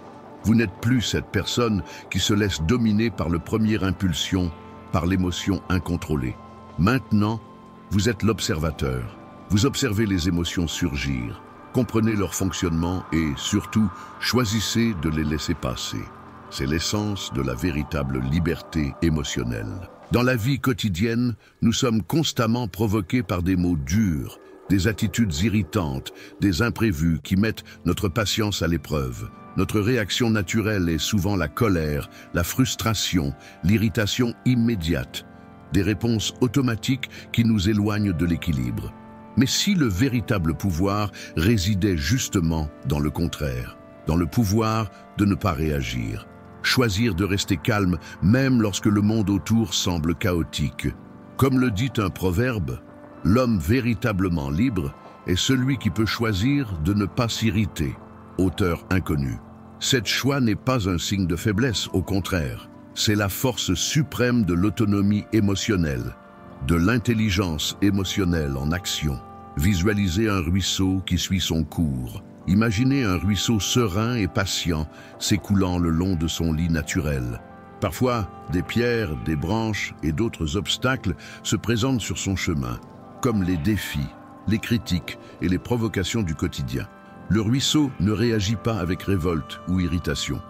Vous n'êtes plus cette personne qui se laisse dominer par le premier impulsion, par l'émotion incontrôlée. Maintenant, vous êtes l'observateur. Vous observez les émotions surgir, comprenez leur fonctionnement et, surtout, choisissez de les laisser passer. C'est l'essence de la véritable liberté émotionnelle. Dans la vie quotidienne, nous sommes constamment provoqués par des mots durs, des attitudes irritantes, des imprévus qui mettent notre patience à l'épreuve. Notre réaction naturelle est souvent la colère, la frustration, l'irritation immédiate, des réponses automatiques qui nous éloignent de l'équilibre. Mais si le véritable pouvoir résidait justement dans le contraire, dans le pouvoir de ne pas réagir, choisir de rester calme même lorsque le monde autour semble chaotique. Comme le dit un proverbe, l'homme véritablement libre est celui qui peut choisir de ne pas s'irriter. Auteur inconnu. Cet choix n'est pas un signe de faiblesse, au contraire. C'est la force suprême de l'autonomie émotionnelle, de l'intelligence émotionnelle en action. Visualisez un ruisseau qui suit son cours. Imaginez un ruisseau serein et patient s'écoulant le long de son lit naturel. Parfois, des pierres, des branches et d'autres obstacles se présentent sur son chemin, comme les défis, les critiques et les provocations du quotidien. Le ruisseau ne réagit pas avec révolte ou irritation.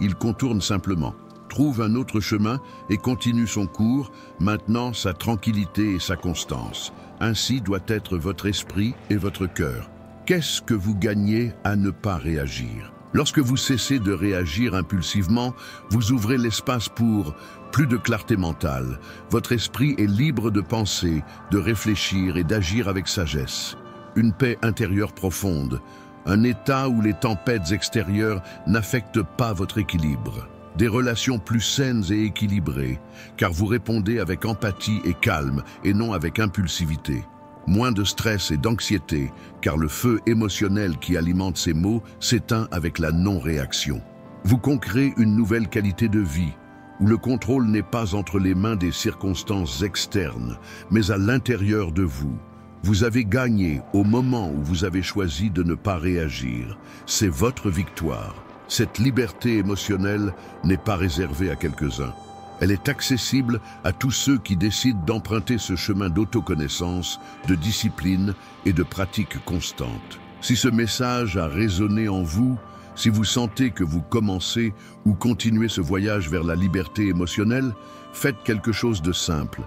Il contourne simplement, trouve un autre chemin et continue son cours, maintenant sa tranquillité et sa constance. Ainsi doit être votre esprit et votre cœur. Qu'est-ce que vous gagnez à ne pas réagir? Lorsque vous cessez de réagir impulsivement, vous ouvrez l'espace pour plus de clarté mentale. Votre esprit est libre de penser, de réfléchir et d'agir avec sagesse. Une paix intérieure profonde, un état où les tempêtes extérieures n'affectent pas votre équilibre. Des relations plus saines et équilibrées, car vous répondez avec empathie et calme, et non avec impulsivité. Moins de stress et d'anxiété, car le feu émotionnel qui alimente ces maux s'éteint avec la non-réaction. Vous concréez une nouvelle qualité de vie, où le contrôle n'est pas entre les mains des circonstances externes, mais à l'intérieur de vous. Vous avez gagné au moment où vous avez choisi de ne pas réagir. C'est votre victoire. Cette liberté émotionnelle n'est pas réservée à quelques-uns. Elle est accessible à tous ceux qui décident d'emprunter ce chemin d'autoconnaissance, de discipline et de pratique constante. Si ce message a résonné en vous, si vous sentez que vous commencez ou continuez ce voyage vers la liberté émotionnelle, faites quelque chose de simple.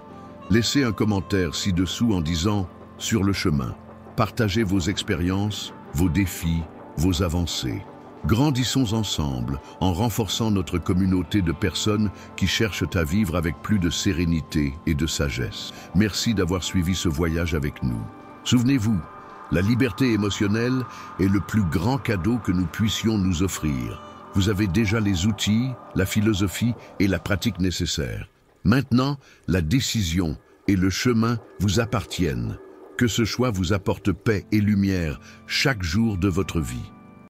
Laissez un commentaire ci-dessous en disant « Sur le chemin ». Partagez vos expériences, vos défis, vos avancées. Grandissons ensemble en renforçant notre communauté de personnes qui cherchent à vivre avec plus de sérénité et de sagesse. Merci d'avoir suivi ce voyage avec nous. Souvenez-vous, la liberté émotionnelle est le plus grand cadeau que nous puissions nous offrir. Vous avez déjà les outils, la philosophie et la pratique nécessaires. Maintenant, la décision et le chemin vous appartiennent. Que ce choix vous apporte paix et lumière chaque jour de votre vie.